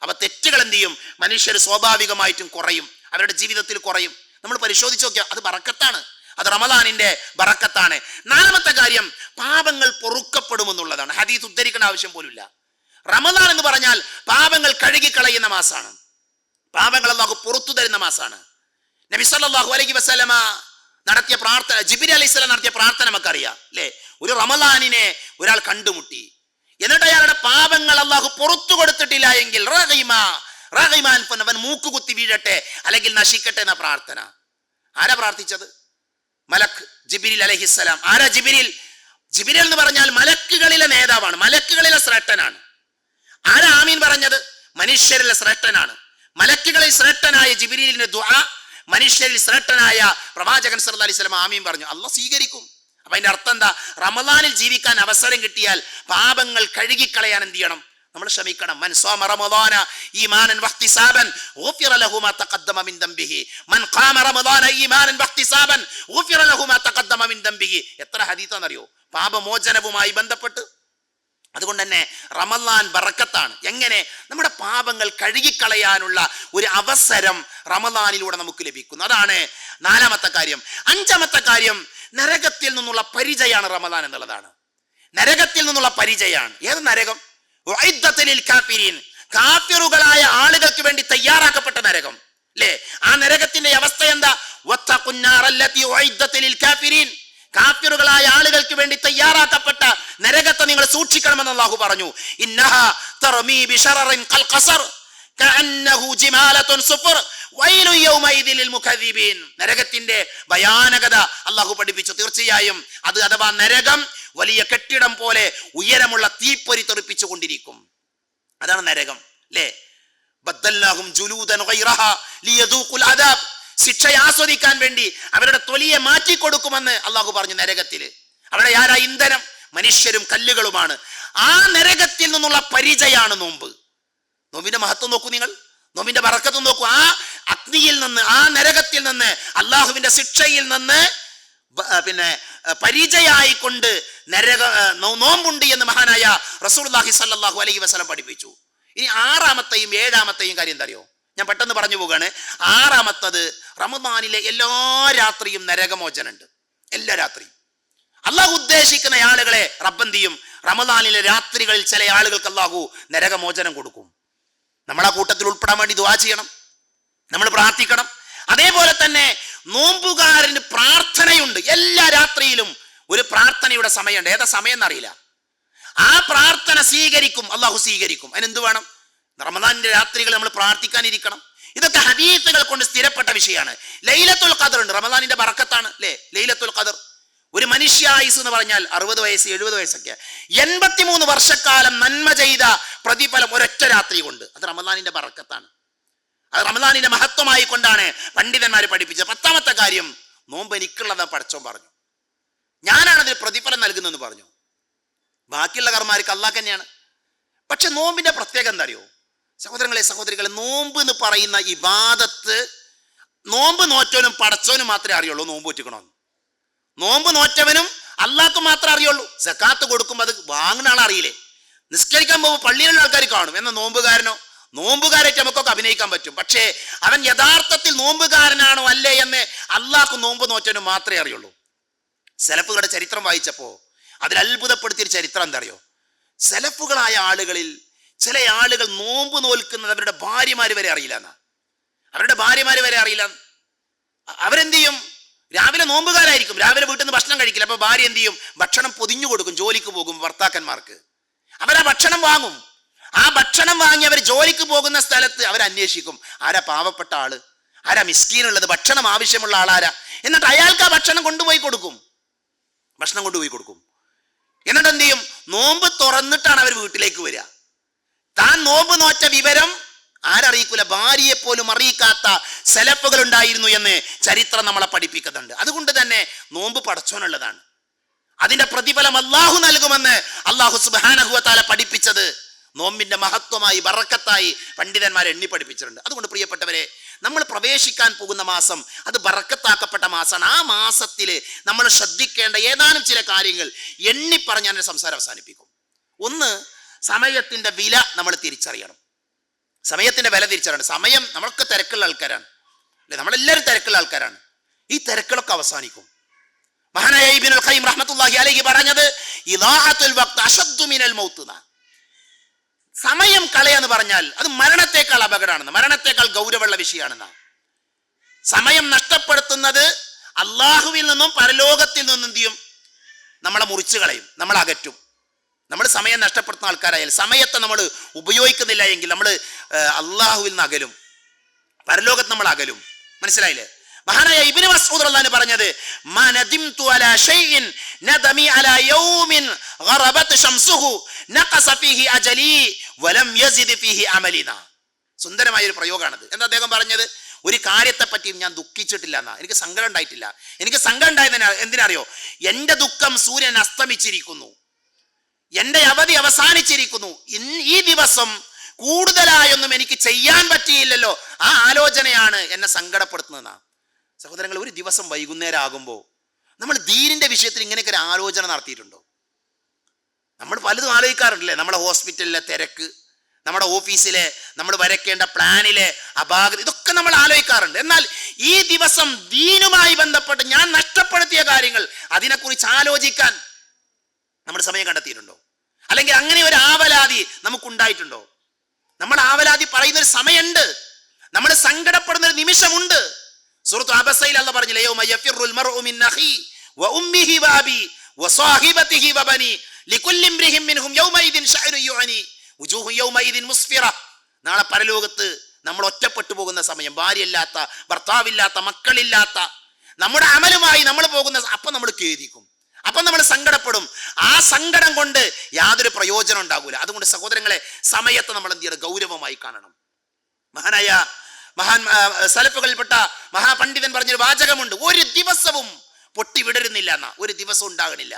അപ്പൊ തെറ്റുകൾ എന്ത് ചെയ്യും? മനുഷ്യർ സ്വാഭാവികമായിട്ടും കുറയും, അവരുടെ ജീവിതത്തിൽ കുറയും. നമ്മൾ പരിശോധിച്ച് നോക്കിയാൽ അത് ബറക്കത്താണ്, അത് റമദാനിന്റെ ബറക്കത്താണ്. നാലാമത്തെ കാര്യം, പാപങ്ങൾ പൊറുക്കപ്പെടുമെന്നുള്ളതാണ്. ഹദീസ് ഉദ്ധരിക്കേണ്ട ആവശ്യം പോലുമില്ല. റമദാൻ എന്ന് പറഞ്ഞാൽ പാപങ്ങൾ കഴുകിക്കളയുന്ന മാസമാണ്, പാപങ്ങൾ അല്ലാഹു പുറത്തു തരുന്ന മാസമാണ്. നബി സല്ലല്ലാഹു അലൈഹി വസല്ലമ നടത്തിയ പ്രാർത്ഥന, ജിബ്രീൽ അലൈഹിസ്സലാം നടത്തിയ പ്രാർത്ഥന നമുക്കറിയാം അല്ലേ? ഒരു റമദാനിനെ ഒരാൾ കണ്ടുമുട്ടി, എന്നിട്ട് അയാളുടെ പാപങ്ങൾ അല്ലാഹു പുറത്തു കൊടുത്തിട്ടില്ല എങ്കിൽ അവൻ മൂക്കുകുത്തി വീഴട്ടെ അല്ലെങ്കിൽ നശിക്കട്ടെ എന്ന പ്രാർത്ഥന. ആരാ പ്രാർത്ഥിച്ചത്? മലക്ക് ജിബ്രീൽ അലൈഹിസ്സലാം. ആരാ ജിബ്രീൽ? ജിബ്രീൽ എന്ന് പറഞ്ഞാൽ മലക്കുകളിലെ നേതാവാണ്, മലക്കുകളിലെ ശ്രേഷ്ഠനാണ്. ആരാ ആമീൻ പറഞ്ഞത്? മനുഷ്യരിൽ ശ്രേഷ്ഠനാണ്, മലക്കുകളിൽ ശ്രേഷ്ഠനായ ജിബ്രീലിന്റെ ദുആ മനുഷ്യരിൽ ശ്രേഷ്ഠനായ പ്രവാചകൻ സല്ലല്ലാഹു അലൈഹി വസല്ലം ആമീൻ പറഞ്ഞു. അല്ലാഹ് സ്വീകരിക്കും. അപ്പൊ അതിന്റെ അർത്ഥം എന്താ? റമളാനിൽ ജീവിക്കാൻ അവസരം കിട്ടിയാൽ പാപങ്ങൾ കഴുകിക്കളയാൻ എന്ത് ചെയ്യണം? നമ്മൾ ശ്രമിക്കണം. മൻ സാമ റമളാന ഈമാനൻ വഹ്തിസാബൻ ഗുഫിറ ലഹു മാ തഖദ്ദമ മിൻ ദംബിഹി മൻ ഖാമ റമളാന ഈമാനൻ വഹ്തിസാബൻ ഗുഫിറ ലഹു മാ തഖദ്ദമ മിൻ ദംബിഹി. എത്ര ഹദീസാണെന്നറിയോ പാപമോചനവുമായി ബന്ധപ്പെട്ട്? അതുകൊണ്ട് തന്നെ റമളാൻ ബറക്കത്താണ്. എങ്ങനെ? നമ്മുടെ പാപങ്ങൾ കഴുകിക്കളയാനുള്ള ഒരു അവസരം റമളാനിലൂടെ നമുക്ക് ലഭിക്കുന്നു. അതാണ് നാലാമത്തെ കാര്യം. അഞ്ചാമത്തെ കാര്യം, നരകത്തിൽ നിന്നുള്ള പരിചയമാണ് റമളാൻ എന്നുള്ളതാണ്. നരകത്തിൽ നിന്നുള്ള പരിചയമാണ്. ഏത് നരകം? കാഫിറുകളായ ആളുകൾക്ക് വേണ്ടി തയ്യാറാക്കപ്പെട്ട നരകം അല്ലേ? ആ നരകത്തിന്റെ അവസ്ഥ എന്താ? കാഫിറുകളായ ആളുകൾക്ക് വേണ്ടി തയ്യാറാക്കപ്പെട്ട നരകത്തെ നിങ്ങൾ സൂക്ഷിക്കണമെന്ന് അല്ലാഹു പറഞ്ഞു. ഇന്നഹാ തർമീ ബിശററിൻ ഖൽഖസർ കഅന്നഹു ജിമാലത്തുൻ സുഫർ വൈലു യൗമൈദിൽ ലിൽ മുകദ്ദിബീൻ. നരകത്തിന്റെ ഭയാനകത അല്ലാഹു പഠിപ്പിച്ചു. തീർച്ചയായും അത് അഥവാ നരകം വലിയ കെട്ടിടം പോലെ ഉയരമുള്ള തീപ്പൊരി തെറിപ്പിച്ചു കൊണ്ടിരിക്കും. അതാണ് നരകം അല്ലേ? ബദ്ദൽനാഹും ജുലൂദൻ ഗൈറഹാ ലിയദൂഖുൽ അദാബ്. ശിക്ഷ ആസ്വദിക്കാൻ വേണ്ടി അവരുടെ തൊലിയെ മാറ്റി കൊടുക്കുമെന്ന് അല്ലാഹു പറഞ്ഞു. നരകത്തില് അവിടെ ആരാ ഇന്ധനം? മനുഷ്യരും കല്ലുകളുമാണ്. ആ നരകത്തിൽ നിന്നുള്ള പരിചയമാണ് നോമ്പ്. നോമ്പിന്റെ മഹത്വം നോക്കൂ നിങ്ങൾ, നോമ്പിന്റെ ബറക്കത്ത് നോക്കൂ. ആ അഗ്നിയിൽ നിന്ന്, ആ നരകത്തിൽ നിന്ന്, അള്ളാഹുവിന്റെ ശിക്ഷയിൽ നിന്ന് പരിചയായിക്കൊണ്ട് നോമ്പുണ്ട് എന്ന് മഹാനായ റസൂലുള്ളാഹി സ്വല്ലല്ലാഹു അലൈഹി വസല്ലം പഠിപ്പിച്ചു. ഇനി ആറാമത്തെയും ഏഴാമത്തെയും കാര്യം എന്താ അറിയോ? ഞാൻ പെട്ടെന്ന് പറഞ്ഞു പോവുകയാണ്. ആറാമത്തത്, റമദാനിലെ എല്ലാ രാത്രിയും നരകമോചനുണ്ട്. എല്ലാ രാത്രിയും അള്ളാഹു ഉദ്ദേശിക്കുന്ന ആളുകളെ റബ്ബ് ചെയ്യും. റമദാനിലെ രാത്രികളിൽ ചില ആളുകൾക്ക് അള്ളാഹു നരകമോചനം കൊടുക്കും. നമ്മളാ കൂട്ടത്തിൽ ഉൾപ്പെടാൻ വേണ്ടി ദുആ ചെയ്യണം, നമ്മൾ പ്രാർത്ഥിക്കണം. അതേപോലെ തന്നെ നോമ്പുകാരന് പ്രാർത്ഥനയുണ്ട്. എല്ലാ രാത്രിയിലും ഒരു പ്രാർത്ഥനയുടെ സമയമുണ്ട്. ഏതാ സമയം എന്നറിയില്ല. ആ പ്രാർത്ഥന സ്വീകരിക്കും, അള്ളാഹു സ്വീകരിക്കും. അതിനെന്ത് വേണം? റമദാനിന്റെ രാത്രികൾ നമ്മൾ പ്രാർത്ഥിക്കാനിരിക്കണം. ഇതൊക്കെ ഹദീസുകൾ കൊണ്ട് സ്ഥിരപ്പെട്ട വിഷയമാണ്. ലൈലത്തുൽ ഖദർ ഉണ്ട്. റമദാനിന്റെ ബറക്കത്താണ് അല്ലേ ലൈലത്തുൽ ഖദർ. ഒരു മനുഷ്യായുസ് എന്ന് പറഞ്ഞാൽ 60 വയസ്സ് 70 വയസ്സൊക്കെ, 83 വർഷക്കാലം നന്മ ചെയ്ത പ്രതിഫലം ഒരൊറ്റ രാത്രി കൊണ്ട്. അത് റമദാനിന്റെ ബറക്കത്താണ്. അത് റമദാനിന്റെ മഹത്വമായി കൊണ്ടാണ് പണ്ഡിതന്മാർ പഠിപ്പിച്ചത്. 10ാമത്തെ കാര്യം, നോമ്പ് എനിക്കുള്ളതാ പടച്ചോൻ പറഞ്ഞു, ഞാനാണ് അതിന് പ്രതിഫലം നൽകുന്നതെന്ന് പറഞ്ഞു. ബാക്കിയുള്ള കർമാർക്ക് അല്ലാഹ് തന്നെയാണ്. പക്ഷെ നോമ്പിന്റെ പ്രത്യേകത എന്താ അറിയോ സഹോദരങ്ങളെ സഹോദരികളെ? നോമ്പ് എന്ന് പറയുന്ന ഇബാദത്ത് നോമ്പ് നോറ്റവനും പടച്ചോനും മാത്രമേ അറിയുള്ളൂ. നോമ്പ് നോറ്റിക്കണമെന്ന് നോമ്പ് നോറ്റവനും അല്ലാഹ്ക്ക് മാത്രമേ അറിയുള്ളൂ. സക്കാത്ത് കൊടുക്കുമ്പോൾ അത് വാങ്ങുന്ന ആളറിയില്ലേ? നിസ്കരിക്കാൻ പോകുമ്പോൾ പള്ളിയിലുള്ള ആൾക്കാർ കാണും. എന്നാൽ നോമ്പുകാരായിട്ട് നമുക്കൊക്കെ അഭിനയിക്കാൻ പറ്റും. പക്ഷേ അവൻ യഥാർത്ഥത്തിൽ നോമ്പുകാരനാണോ അല്ലേ എന്ന് അല്ലാഹ്ക്ക് നോമ്പ് നോറ്റവനും മാത്രമേ അറിയുള്ളൂ. സലഫുകളുടെ ചരിത്രം വായിച്ചപ്പോൾ അതിൽ അത്ഭുതപ്പെടുത്തിയൊരു ചരിത്രം എന്താ അറിയോ? സലഫുകളായ ആളുകളിൽ ചില ആളുകൾ നോമ്പ് നോൽക്കുന്നത് അവരുടെ ഭാര്യമാര് വരെ അറിയില്ല. അവരെന്ത് ചെയ്യും? രാവിലെ നോമ്പുകാരായിരിക്കും, രാവിലെ വീട്ടിൽ നിന്ന് ഭക്ഷണം കഴിക്കില്ല. അപ്പൊ ഭാര്യ എന്ത് ചെയ്യും? ഭക്ഷണം പൊതിഞ്ഞു കൊടുക്കും. ജോലിക്ക് പോകും ഭർത്താക്കന്മാർക്ക്. അവരാ ഭക്ഷണം വാങ്ങും. ആ ഭക്ഷണം വാങ്ങി അവർ ജോലിക്ക് പോകുന്ന സ്ഥലത്ത് അവരന്വേഷിക്കും, ആരാ പാവപ്പെട്ട ആള്, ആരാ മിസ്കീനുള്ളത്, ഭക്ഷണം ആവശ്യമുള്ള ആളാരാ. എന്നിട്ട് അയാൾക്ക് ആ ഭക്ഷണം കൊണ്ടുപോയി കൊടുക്കും. എന്നിട്ട് എന്ത് ചെയ്യും? നോമ്പ് തുറന്നിട്ടാണ് അവർ വീട്ടിലേക്ക് വരിക. താൻ നോമ്പ് നോറ്റ വിവരം ആരറിയിക്കൂല, ഭാര്യയെ പോലും അറിയിക്കാത്ത സലഫുകൾ ഉണ്ടായിരുന്നു എന്ന് ചരിത്രം നമ്മളെ പഠിപ്പിക്കുന്നുണ്ട്. അതുകൊണ്ട് തന്നെ നോമ്പ് പടച്ചോനുള്ളതാണ്. അതിന്റെ പ്രതിഫലം അല്ലാഹു നൽകുമെന്ന് അല്ലാഹു സുബ്ഹാനഹു വ തആല പഠിപ്പിച്ചത് നോമ്പിന്റെ മഹത്വമായി ബറക്കത്തായി പണ്ഡിതന്മാരെ എണ്ണി പഠിപ്പിച്ചിട്ടുണ്ട്. അതുകൊണ്ട് പ്രിയപ്പെട്ടവരെ, നമ്മൾ പ്രവേശിക്കാൻ പോകുന്ന മാസം അത് ബറക്കത്താക്കപ്പെട്ട മാസമാണ്. ആ മാസത്തിൽ നമ്മൾ ശ്രദ്ധിക്കേണ്ട ഏതാനും ചില കാര്യങ്ങൾ എണ്ണിപ്പറഞ്ഞ് ഞാൻ സംസാരം അവസാനിപ്പിക്കും. ഒന്ന്, സമയത്തിന്റെ വില നമ്മൾ തിരിച്ചറിയണം. സമയം നമ്മളൊക്കെ തിരക്കുള്ള ആൾക്കാരാണ് അല്ലെ? നമ്മളെല്ലാവരും തിരക്കുള്ള ആൾക്കാരാണ്. ഈ തിരക്കുകളൊക്കെ അവസാനിക്കും. മഹാനായ ഇബ്നുൽ ഖയ്യിം റഹ്മത്തുള്ളാഹി അലൈഹി പറഞ്ഞത് ഇദാഅത്തുൽ വഖ്ത് അശദ്ദു മിനൽ മൗത്ത്. സമയം കളയാന്ന് പറഞ്ഞാൽ അത് മരണത്തെക്കാൾ അപകടമാണെന്ന്, മരണത്തെക്കാൾ ഗൗരവമുള്ള വിഷയമാണെന്ന്. സമയം നഷ്ടപ്പെടുത്തുന്നത് അള്ളാഹുവിൽ നിന്നും പരലോകത്തിൽ നിന്നും എന്ത് ചെയ്യും? നമ്മളെ മുറിച്ചു കളയും, നമ്മളെ അകറ്റും. നമ്മൾ സമയം നഷ്ടപ്പെടുത്തുന്ന ആൾക്കാരായാൽ, സമയത്തെ നമ്മൾ ഉപയോഗിക്കുന്നില്ല എങ്കിൽ നമ്മൾ അള്ളാഹുവിൽ നിന്ന് അകലും, പരലോകത്ത് നമ്മൾ അകലും. മനസ്സിലായില്ലേ? മഹാനായ ഇബ്നു മസ്ഊദ് റളിയല്ലാഹു പറഞ്ഞത്, മാ നദിംതു അലാ ഷൈഇൻ നദമി അലാ യൗമിൻ ഗറബത് ശംസുഹു നഖസ ഫീഹി അജലി വലം യസിദ് ഫീഹി അമലിന. സുന്ദരമായ ഒരു പ്രയോഗമാണത്. എന്താ അദ്ദേഹം പറഞ്ഞത്? ഒരു കാര്യത്തെ പറ്റിയും ഞാൻ ദുഃഖിച്ചിട്ടില്ല എന്നാ, എനിക്ക് സങ്കടം ഉണ്ടായിട്ടില്ല. എനിക്ക് സങ്കടം ഉണ്ടായത് എന്തിനറിയോ? എന്റെ ദുഃഖം സൂര്യൻ അസ്തമിച്ചിരിക്കുന്നു, എന്റെ അവധി അവസാനിച്ചിരിക്കുന്നു, ഈ ദിവസം കൂടുതലായൊന്നും എനിക്ക് ചെയ്യാൻ പറ്റിയില്ലല്ലോ, ആ ആലോചനയാണ് എന്നെ സങ്കടപ്പെടുത്തുന്നതെന്നാ. സഹോദരങ്ങൾ, ഒരു ദിവസം വൈകുന്നേരം ആകുമ്പോൾ നമ്മൾ ദീനിന്റെ വിഷയത്തിൽ ഇങ്ങനെയൊക്കെ ഒരു ആലോചന നടത്തിയിട്ടുണ്ടോ? നമ്മൾ പലതും ആലോചിക്കാറുണ്ടല്ലേ? നമ്മുടെ ഹോസ്പിറ്റലിലെ തിരക്ക്, നമ്മുടെ ഓഫീസിലെ നമ്മൾ വരയ്ക്കേണ്ട പ്ലാനിലെ അപാകത, ഇതൊക്കെ നമ്മൾ ആലോചിക്കാറുണ്ട്. എന്നാൽ ഈ ദിവസം ദീനുമായി ബന്ധപ്പെട്ട് ഞാൻ നഷ്ടപ്പെടുത്തിയ കാര്യങ്ങൾ, അതിനെക്കുറിച്ച് ആലോചിക്കാൻ നമ്മൾ സമയം കണ്ടെത്തിയിട്ടുണ്ടോ? അല്ലെങ്കിൽ അങ്ങനെ ഒരു ആവലാതി നമുക്കുണ്ടായിട്ടുണ്ടോ? നമ്മൾ ആവലാതി പറയുന്ന ഒരു സമയമുണ്ട്, നമ്മൾ സങ്കടപ്പെടുന്ന ഒരു നിമിഷമുണ്ട്. സൂറത്ത് അബസയിൽ അല്ലാഹു പറഞ്ഞില്ലേ, യൗമ യഫിറുൽ മർഉ മിൻ അഖി വ ഉമ്മിഹി വ അബി വ സാഹിബതിഹി വ ബനി ലികുല്ലി ഇംറിഹിൻ മിൻഹും യൗമഇദിൻ ശഅനു യുഅനി വുജൂഹു യൗമഇദിൻ മുസ്ഫിറ. നാളെ പരലോകത്ത് നമ്മൾ ഒറ്റപ്പെട്ടു പോകുന്ന സമയം, ഭാര്യയില്ലാത്ത, ഭർത്താവില്ലാത്ത, മക്കളില്ലാത്ത, നമ്മുടെ അമലുമായി നമ്മൾ പോകുന്ന, അപ്പം നമ്മൾ ഖേദിക്കും, അപ്പം നമ്മൾ സങ്കടപ്പെടും. ആ സങ്കടം കൊണ്ട് യാതൊരു പ്രയോജനം ഉണ്ടാകൂല. അതുകൊണ്ട് സഹോദരങ്ങളെ, സമയത്ത് നമ്മൾ എന്ത് ചെയ്യണം? ഗൗരവമായി കാണണം. സലഫുകളിൽപ്പെട്ട മഹാപണ്ഡിതൻ പറഞ്ഞൊരു വാചകമുണ്ട്, ഒരു ദിവസവും പൊട്ടി വിടരുന്നില്ല എന്നാ, ഒരു ദിവസം ഉണ്ടാകണില്ല.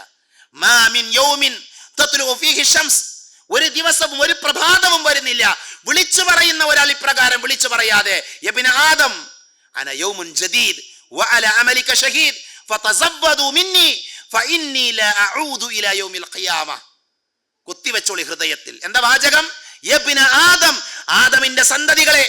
ഒരു ദിവസവും ഒരു പ്രഭാതവും വരുന്നില്ല വിളിച്ചു പറയുന്ന ഒരാൾ ഇപ്രകാരം വിളിച്ചു പറയാതെ, യബ്ന ആദം അന യൗമുൻ ജദീദ് വഅല അമലിക ഷഹീദ് ഫതസവ്വദു മിന്നി ഫഇന്നി ലാ അഊദു ഇലാ യൗമിൽ ഖിയാമ. കുത്തിവെച്ചോളി ഹൃദയത്തിൽ. എന്താ വാചകം? യബ്ന ആദം, ആദമിന്റെ സന്തതികളെ,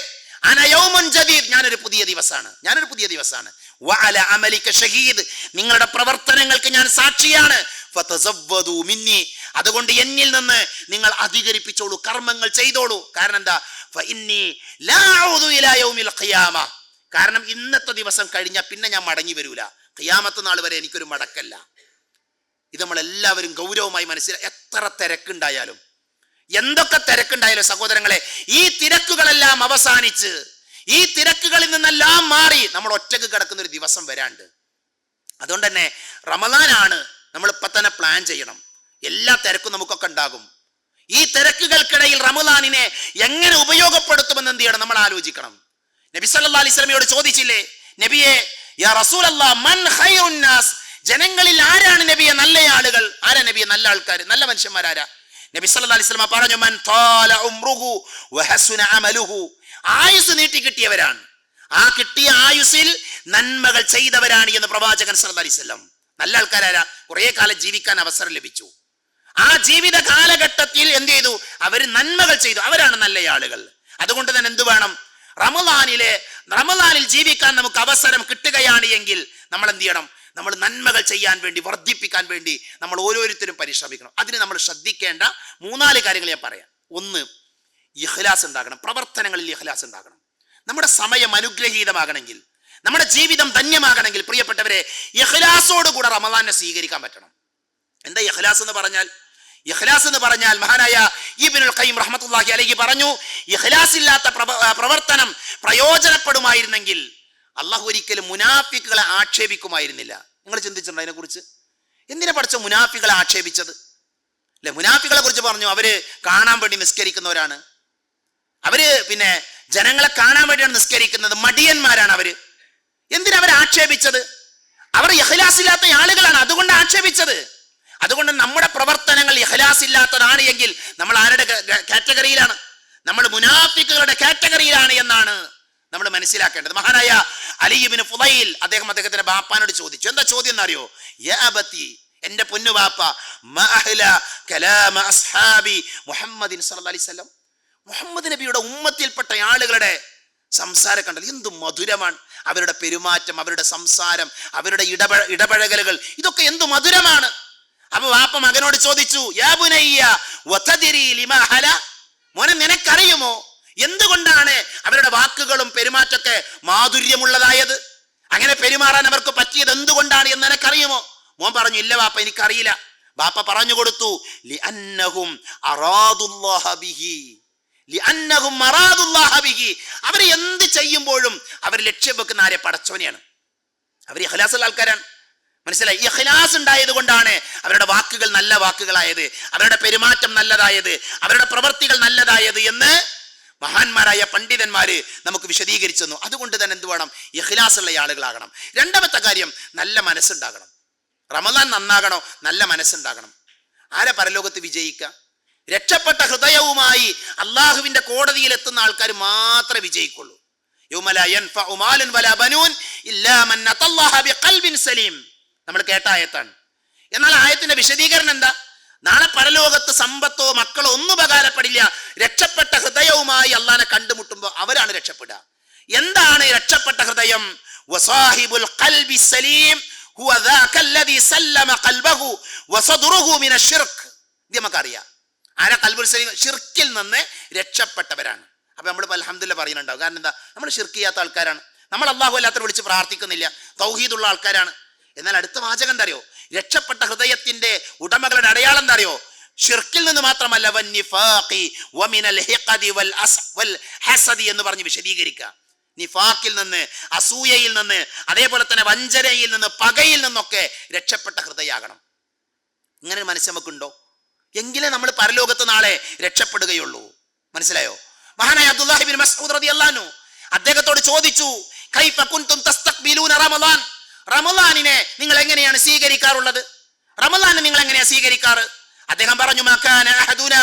അന യൗമുൻ ജദീദ്, ഞാനൊരു പുതിയ ദിവസമാണ്. വഅല അമലിക ഷഹീദ്, നിങ്ങളുടെ പ്രവർത്തനങ്ങൾക്ക് ഞാൻ സാക്ഷിയാണ്. ഫതസവ്വദു മിന്നി, അതുകൊണ്ട് എന്നിൽ നിന്ന് നിങ്ങൾ അധികരിപ്പിച്ചോളൂ, കർമ്മങ്ങൾ ചെയ്തോളൂ. കാരണം എന്താ? ഫഇന്നി ലാ അഊദു ഇലാ യൗമിൽ ഖിയാമ, കാരണം ഇന്നത്തെ ദിവസം കഴിഞ്ഞാൽ പിന്നെ ഞാൻ മടങ്ങി വരൂല, ഖിയാമത്ത് നാൾ വരെ എനിക്കൊരു മടക്കല്ല. ഇത് നമ്മളെല്ലാവരും ഗൗരവമായി മനസ്സിലാക്കി. എത്ര തിരക്കുണ്ടായാലും, എന്തൊക്കെ തിരക്കുണ്ടായാലും സഹോദരങ്ങളെ, ഈ തിരക്കുകളെല്ലാം അവസാനിച്ച്, ഈ തിരക്കുകളിൽ നിന്നെല്ലാം മാറി നമ്മൾ ഒറ്റക്ക് കിടക്കുന്ന ഒരു ദിവസം വരാണ്ട്. അതുകൊണ്ട് തന്നെ റമദാനാണ്, നമ്മൾ ഇപ്പൊ തന്നെ പ്ലാൻ ചെയ്യണം. എല്ലാ തിരക്കും നമുക്കൊക്കെ ഉണ്ടാകും. ഈ തിരക്കുകൾക്കിടയിൽ റമദാനിനെ എങ്ങനെ ഉപയോഗപ്പെടുത്തുമെന്ന് എന്ത് ചെയ്യണം? നമ്മൾ ആലോചിക്കണം. നബി സല്ലല്ലാഹു അലൈഹി വസല്ലമയോട് ചോദിച്ചില്ലേ, നബിയെ, യാ റസൂലല്ലാഹ്, മൻ ഖൈറുൻ നാസ്, ജനങ്ങളിൽ ആരാണ് നബിയെ നല്ല ആളുകൾ? ആരാ നബിയെ നല്ല ആൾക്കാർ, നല്ല മനുഷ്യന്മാരാരാ? നബി സല്ലല്ലാഹു അലൈഹി വസല്ലം പറഞ്ഞു, മൻ ത്വാല ഉംറുഹു വഹസുന അമലുഹു, ആയുസ് നീട്ടി കിട്ടിയവരാണ്, ആ കിട്ടിയ ആയുസിൽ നന്മകൾ ചെയ്തവരാണ് എന്ന് പ്രവാചകൻ സല്ലല്ലാഹു അലൈഹി വസല്ലം. നല്ല ആൾക്കാരാരാ? കുറെ കാലം ജീവിക്കാൻ അവസരം ലഭിച്ചു, ആ ജീവിത കാലഘട്ടത്തിൽ എന്ത് ചെയ്തു? അവർ നന്മകൾ ചെയ്തു, അവരാണ് നല്ല ആളുകൾ. അതുകൊണ്ട് തന്നെ എന്ത് വേണം? റമദാനിൽ ജീവിക്കാൻ നമുക്ക് അവസരം കിട്ടുകയാണ് എങ്കിൽ നമ്മൾ എന്ത് ചെയ്യണം? നമ്മൾ നന്മകൾ ചെയ്യാൻ വേണ്ടി, വർദ്ധിപ്പിക്കാൻ വേണ്ടി നമ്മൾ ഓരോരുത്തരും പരിശ്രമിക്കണം. അതിന് നമ്മൾ ശ്രദ്ധിക്കേണ്ട 3-4 കാര്യങ്ങൾ ഞാൻ പറയാം. ഒന്ന്, ഇഖ്ലാസ് ഉണ്ടാകണം, പ്രവർത്തനങ്ങളിൽ ഇഖ്ലാസ് ഉണ്ടാകണം. നമ്മുടെ സമയം അനുഗ്രഹീതമാകണമെങ്കിൽ, നമ്മുടെ ജീവിതം ധന്യമാകണമെങ്കിൽ, പ്രിയപ്പെട്ടവരെ, ഇഖ്ലാസോടുകൂടെ റമദാനെ സ്വീകരിക്കാൻ പറ്റണം. എന്താ ഇഖ്ലാസ് എന്ന് പറഞ്ഞാൽ? ഇഖ്ലാസ് എന്ന് പറഞ്ഞാൽ മഹാനായ ഇബ്നുൽ ഖയ്യിം റഹ്മത്തുള്ളാഹി അലൈഹി പറഞ്ഞു, ഇഖ്ലാസ് ഇല്ലാത്ത പ്രവർത്തനം പ്രയോജനപ്പെടുമായിരുന്നെങ്കിൽ അള്ളാഹു ഒരിക്കലും മുനാഫിക്കുകളെ ആക്ഷേപിക്കുമായിരുന്നില്ല. നിങ്ങൾ ചിന്തിച്ചിട്ടുണ്ടോ അതിനെക്കുറിച്ച്? എന്തിനാ പഠിച്ച മുനാഫികളെ ആക്ഷേപിച്ചത്? അല്ലെ, മുനാഫികളെ കുറിച്ച് പറഞ്ഞു, അവര് കാണാൻ വേണ്ടി നിസ്കരിക്കുന്നവരാണ്, അവര് പിന്നെ ജനങ്ങളെ കാണാൻ വേണ്ടിയാണ് നിസ്കരിക്കുന്നത്, മടിയന്മാരാണ് അവര്. എന്തിനാ അവരെ ആക്ഷേപിച്ചത്? അവർ ഇഖ്ലാസ് ഇല്ലാത്ത ആളുകളാണ്, അതുകൊണ്ട് ആക്ഷേപിച്ചത്. അതുകൊണ്ട് നമ്മുടെ പ്രവർത്തനങ്ങൾ ഇഖ്ലാസ് ഇല്ലാത്തതാണ് എങ്കിൽ നമ്മൾ ആരുടെ കാറ്റഗറിയിലാണ്? നമ്മൾ മുനാഫിക്കുകളുടെ കാറ്റഗറിയിലാണ് എന്നാണ് നമ്മൾ മനസ്സിലാക്കേണ്ടത്. മഹാനായ അലി ഇബ്നു ഫുളൈൽ അദ്ദേഹത്തിന്റെ ബാപ്പാനോട് ചോദിച്ചു. എന്താ ചോദ്യം എന്നറിയോ? യാ അബതി, എന്റെ പൊന്നു ബാപ്പ, മാ അഹ്ല കലാമ അസ്ഹാബി മുഹമ്മദിൻ സല്ലല്ലാഹു അലൈഹി വസല്ലം, മുഹമ്മദ് നബിയുടെ ഉമ്മത്തിൽപ്പെട്ട ആളുകളുടെ സംസാരം കണ്ടത് എന്ത് മധുരമാണ്. അവരുടെ പെരുമാറ്റം, അവരുടെ സംസാരം, അവരുടെ ഇടപഴകലുകൾ, ഇതൊക്കെ എന്ത് മധുരമാണ്. അപ്പൊ വാപ്പ മകനോട് ചോദിച്ചു, യാ ബുനയ്യ വതദരി ലിമാ ഹല, മോനെ നിനക്കറിയുമോ എന്തുകൊണ്ടാണ് അവരുടെ വാക്കുകളും പെരുമാറ്റമൊക്കെ മാധുര്യമുള്ളതായത്? അങ്ങനെ പെരുമാറാൻ അവർക്ക് പറ്റിയത് എന്തുകൊണ്ടാണ് എന്ന് നിനക്കറിയുമോ? മോൻ പറഞ്ഞു, ഇല്ല വാപ്പ, എനിക്കറിയില്ല. വാപ്പ പറഞ്ഞു കൊടുത്തു, ലിഅന്നഹും അറാദുല്ലാഹ ബിഹി, ലിഅന്നഹും അറാദുല്ലാഹ ബിഹി, അവർ എന്ത് ചെയ്യുമ്പോഴും അവർ ലക്ഷ്യം വെക്കുന്ന ആരെ? പടച്ചവനെയാണ്. അവർ ഇഖ്ലാസുള്ള ആൾക്കാരാണ്. മനസ്സിലായി? ഇഖ്ലാസ് ഉണ്ടായത് കൊണ്ടാണ് അവരുടെ വാക്കുകൾ നല്ല വാക്കുകളായത്, അവരുടെ പെരുമാറ്റം നല്ലതായത്, അവരുടെ പ്രവൃത്തികൾ നല്ലതായത് എന്ന് മഹാന്മാരായ പണ്ഡിതന്മാര് നമുക്ക് വിശദീകരിച്ചു തന്നു. അതുകൊണ്ട് തന്നെ എന്ത് വേണം? ഇഖ്ലാസ് ഉള്ള ആളുകളാകണം. രണ്ടാമത്തെ കാര്യം, നല്ല മനസ്സുണ്ടാകണം. റമദാൻ നന്നാകണോ? നല്ല മനസ്സുണ്ടാകണം. ആരെ പരലോകത്ത് വിജയിക്കുക? രക്ഷപ്പെട്ട ഹൃദയവുമായി അള്ളാഹുവിന്റെ കോടതിയിൽ എത്തുന്ന ആൾക്കാർ മാത്രമേ വിജയിക്കുള്ളൂ. യൗമ ലാ യൻഫഉ മാലുൻ വലാ ബനൂൻ ഇല്ലാ മൻ അത്തല്ലാഹ ബിഖൽബിൻ സലീം. നമ്മൾ കേട്ട ആയത്താണ്. എന്നാൽ ആയത്തിന്റെ വിശദീകരണം എന്താ? നാളെ പരലോകത്ത് സമ്പത്തോ മക്കളോ ഒന്നും ഉപകാരപ്പെടില്ല. രക്ഷപ്പെട്ട ഹൃദയവുമായി അള്ളാഹനെ കണ്ടുമുട്ടുമ്പോൾ അവരാണ് രക്ഷപ്പെടുക. എന്താണ് രക്ഷപ്പെട്ട ഹൃദയം? വസാഹിബുൽ ഖൽബി സലീം ഹുവ ദാകല്ലദീ സല്ലമ ഖൽബഹു വസദ്റുഹു മിനശ് ശിർക്ക്. ഇത് നമുക്കറിയാം. ആരാ ഖൽബുൽ സലീം? ഷിർക്കിൽ നിന്ന് രക്ഷപ്പെട്ടവരാണ്. അപ്പൊ നമ്മൾ അൽഹംദുലില്ലാഹ് പറയുന്നുണ്ടാവും. കാരണം എന്താ? നമ്മൾ ഷിർക്ക് ചെയ്യാത്ത ആൾക്കാരാണ്. നമ്മൾ അല്ലാഹു അല്ലാത്തവരെ വിളിച്ച് പ്രാർത്ഥിക്കുന്നില്ല. തൗഹീദുള്ള ആൾക്കാരാണ്. എന്നാൽ അടുത്ത വാചകം എന്താ അറിയോ? രക്ഷപ്പെട്ട ഹൃദയത്തിന്റെ ഉടമകളുടെ അടയാളം എന്താ അറിയോ? ഷിർക്കിൽ നിന്ന് മാത്രമല്ല, വന്നിഫാഖി വമിനൽ ഹിഖദി വൽ ഹസദി എന്ന് പറഞ്ഞ് വിശദീകരിക്കുക. നിഫാഖിൽ നിന്ന്, അസൂയയിൽ നിന്ന്, അതേപോലെ തന്നെ വഞ്ചനയിൽ നിന്ന്, പകയിൽ നിന്നൊക്കെ രക്ഷപ്പെട്ട ഹൃദയാകണം. ഇങ്ങനെ മനസ്സ് നമുക്കുണ്ടോ? എങ്കിലേ നമ്മൾ പരലോകത്ത് നാളെ രക്ഷപ്പെടുകയുള്ളൂ. മനസ്സിലായോ? മഹാനായ അബ്ദുല്ലാഹി ഇബ്നു മസ്ഊദ് റളിയല്ലാഹു അൻഹു അദ്ദേഹത്തോട് ചോദിച്ചു, കൈഫ കുൻതും തസ്തഖ്ബിലൂന റമളാൻ? റമളാനിനെ നിങ്ങൾ എങ്ങനെയാണ് സ്വീകരിക്കാറുള്ളത്? റമളാനെ നിങ്ങൾ എങ്ങനെയാ സ്വീകരിക്കാറ്? അദ്ദേഹം പറഞ്ഞു, മകാന അഹദുന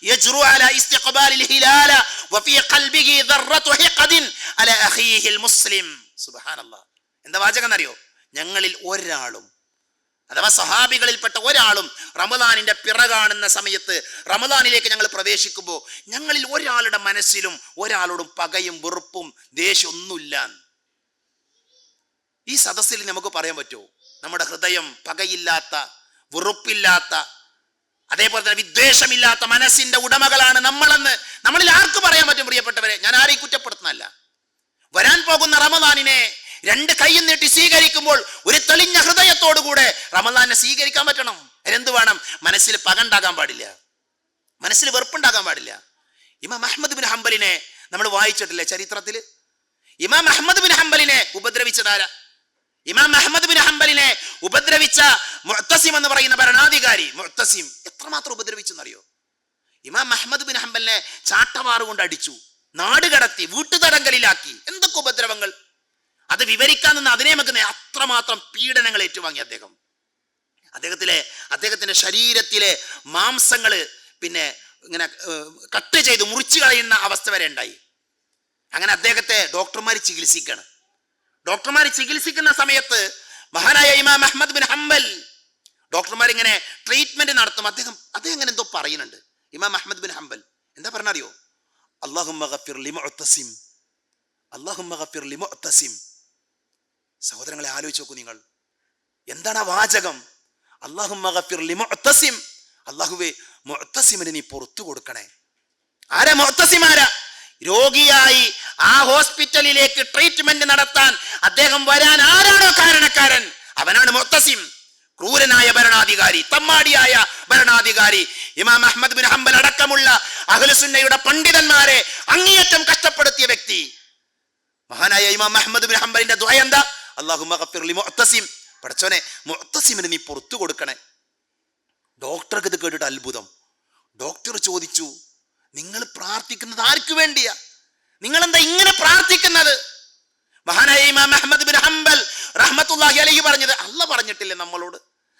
യജ്റു അലാ ഇസ്തിഖ്ബാലിൽ ഹിലാല വഫീ ഖൽബിഹി ദർറതു ഹിഖദിൻ അലാ അഖീഹിൽ മുസ്ലിം. സുബ്ഹാനല്ലാഹ്. എന്താ വാചകം എന്നറിയോ? ഞങ്ങളിൽ ഒരാളും, അഥവാ സഹാബികളിൽപ്പെട്ട ഒരാളും റമളാനിന്റെ പിറ കാണുന്ന സമയത്ത് റമളാനിലേക്ക് ഞങ്ങൾ പ്രവേശിക്കുമ്പോൾ ഞങ്ങളിൽ ഒരാളുടെ മനസ്സിലും ഒരാളോടും പകയും വെറുപ്പും ദേഷ്യം ഒന്നുമില്ല. ഈ സദസ്സിൽ നമുക്ക് പറയാൻ പറ്റുമോ നമ്മുടെ ഹൃദയം പകയില്ലാത്ത, വെറുപ്പില്ലാത്ത, അതേപോലെ തന്നെ വിദ്വേഷമില്ലാത്ത മനസ്സിന്റെ ഉടമകളാണ് നമ്മളെന്ന് നമ്മളിൽ ആർക്ക് പറയാൻ പറ്റും? പ്രിയപ്പെട്ടവരെ, ഞാൻ ആരെയും കുറ്റപ്പെടുത്തുന്നല്ല. വരാൻ പോകുന്ന റമളാനിനെ രണ്ട് കൈയും നീട്ടി സ്വീകരിക്കുമ്പോൾ ഒരു തെളിഞ്ഞ ഹൃദയത്തോടുകൂടെ റമളാനെ സ്വീകരിക്കാൻ പറ്റണം. അതിനെന്ത് വേണം? മനസ്സിൽ പക ഉണ്ടാകാൻ പാടില്ല, മനസ്സിൽ വെറുപ്പുണ്ടാകാൻ പാടില്ല. ഇമാം അഹ്മദ് ബിൻ ഹംബലിനെ നമ്മൾ വായിച്ചിട്ടില്ലേ ചരിത്രത്തിൽ? ഇമാം അഹ്മദ് ബിൻ ഹംബലിനെ ഉപദ്രവിച്ചതാരാ? ഇമാം അഹ്മദ് ബിൻ ഹംബലിനെ ഉപദ്രവിച്ച മുഅ്തസിം എന്ന് പറയുന്ന ഭരണാധികാരി. മുഅ്തസിം എത്രമാത്രം ഉപദ്രവിച്ചെന്നറിയോ? ഇമാം അഹ്മദ് ബിൻ ഹംബലിനെ ചാട്ടവാറ് കൊണ്ട് അടിച്ചു, നാട് കടത്തി, വീട്ടുതടങ്കലിലാക്കി. എന്തൊക്കെ ഉപദ്രവങ്ങൾ! അത് വിവരിക്കാൻ നിന്ന് അതിനെ വെക്കുന്ന അത്രമാത്രം പീഡനങ്ങൾ ഏറ്റുവാങ്ങി അദ്ദേഹം. അദ്ദേഹത്തിന്റെ ശരീരത്തിലെ മാംസങ്ങള് പിന്നെ ഇങ്ങനെ കട്ട് ചെയ്ത് മുറിച്ചു കളയുന്ന അവസ്ഥ വരെ ഉണ്ടായി. അങ്ങനെ അദ്ദേഹത്തെ ഡോക്ടർമാർ ചികിത്സിക്കുന്ന സമയത്ത് മഹാനായ ഇമാം അഹ്മദ് ബിൻ ഹംബൽ ഡോക്ടർമാർ ഇങ്ങനെ ട്രീറ്റ്മെന്റ് നടത്തും. അദ്ദേഹം അങ്ങനെ എന്തോ പറയുന്നുണ്ട്. ഇമാം അഹ്മദ് ബിൻ ഹംബൽ എന്താ പറഞ്ഞറിയോ? അല്ലാഹുമ്മ ഗഫിർ ലിമുഅ്തസിം, അല്ലാഹുമ്മ ഗഫിർ ലിമുഅ്തസിം. സഹോദരങ്ങളെ, ആലോചിച്ച് നോക്കൂ നിങ്ങൾ, എന്താണ് ആ വാചകം? അല്ലാഹുമ്മ ഗഫിർ ലിമുഅ്തസിം. അല്ലാഹുവേ, മുഅ്തസിമിന് നീ പുറത്തു കൊടുക്കണേ. ആരാ മുഅ്തസിം? ആരാ? രോഗിയായി ആ ഹോസ്പിറ്റലിലേക്ക് ട്രീറ്റ്മെന്റ് നടത്താൻ അദ്ദേഹം വരാൻ ആരാണോ കാരണക്കാരൻ, അവനാണ് മുഅ്തസിം. ക്രൂരനായ ഭരണാധികാരി, തമ്മാടിയായ ഭരണാധികാരി. ഇമാം അഹ്മദ് ബിൻ ഹംബൽ അടക്കമുള്ള അഹ്ലുസുന്നയുടെ പണ്ഡിതന്മാരെ അങ്ങേയറ്റം കഷ്ടപ്പെടുത്തിയ വ്യക്തി മഹാനായ ഇമാം അഹ്മദ് ബിൻ ഹംബലിന്റെ ദുആ എന്താ? അല്ലാഹുമ്മ ഗഫിർ ലിമുഅ്തസിം. പടച്ചോനെ, മുഅ്തസിമിന് നീ പുറത്തു കൊടുക്കണേ. ഡോക്ടർക്ക് ഇത് കേട്ടിട്ട് അത്ഭുതം. ഡോക്ടർ ചോദിച്ചു, നിങ്ങൾ പ്രാർത്ഥിക്കുന്നത് ആർക്ക് വേണ്ടിയാ? നിങ്ങൾ എന്താ ഇങ്ങനെ പ്രാർത്ഥിക്കുന്നത്? മഹാനായ ഇമാം അഹ്മദ് ബിൻ ഹംബൽ റഹ്മത്തുള്ളാഹി അലൈഹി പറഞ്ഞത്, അല്ലാഹു പറഞ്ഞിട്ടില്ലേ നമ്മളോട്?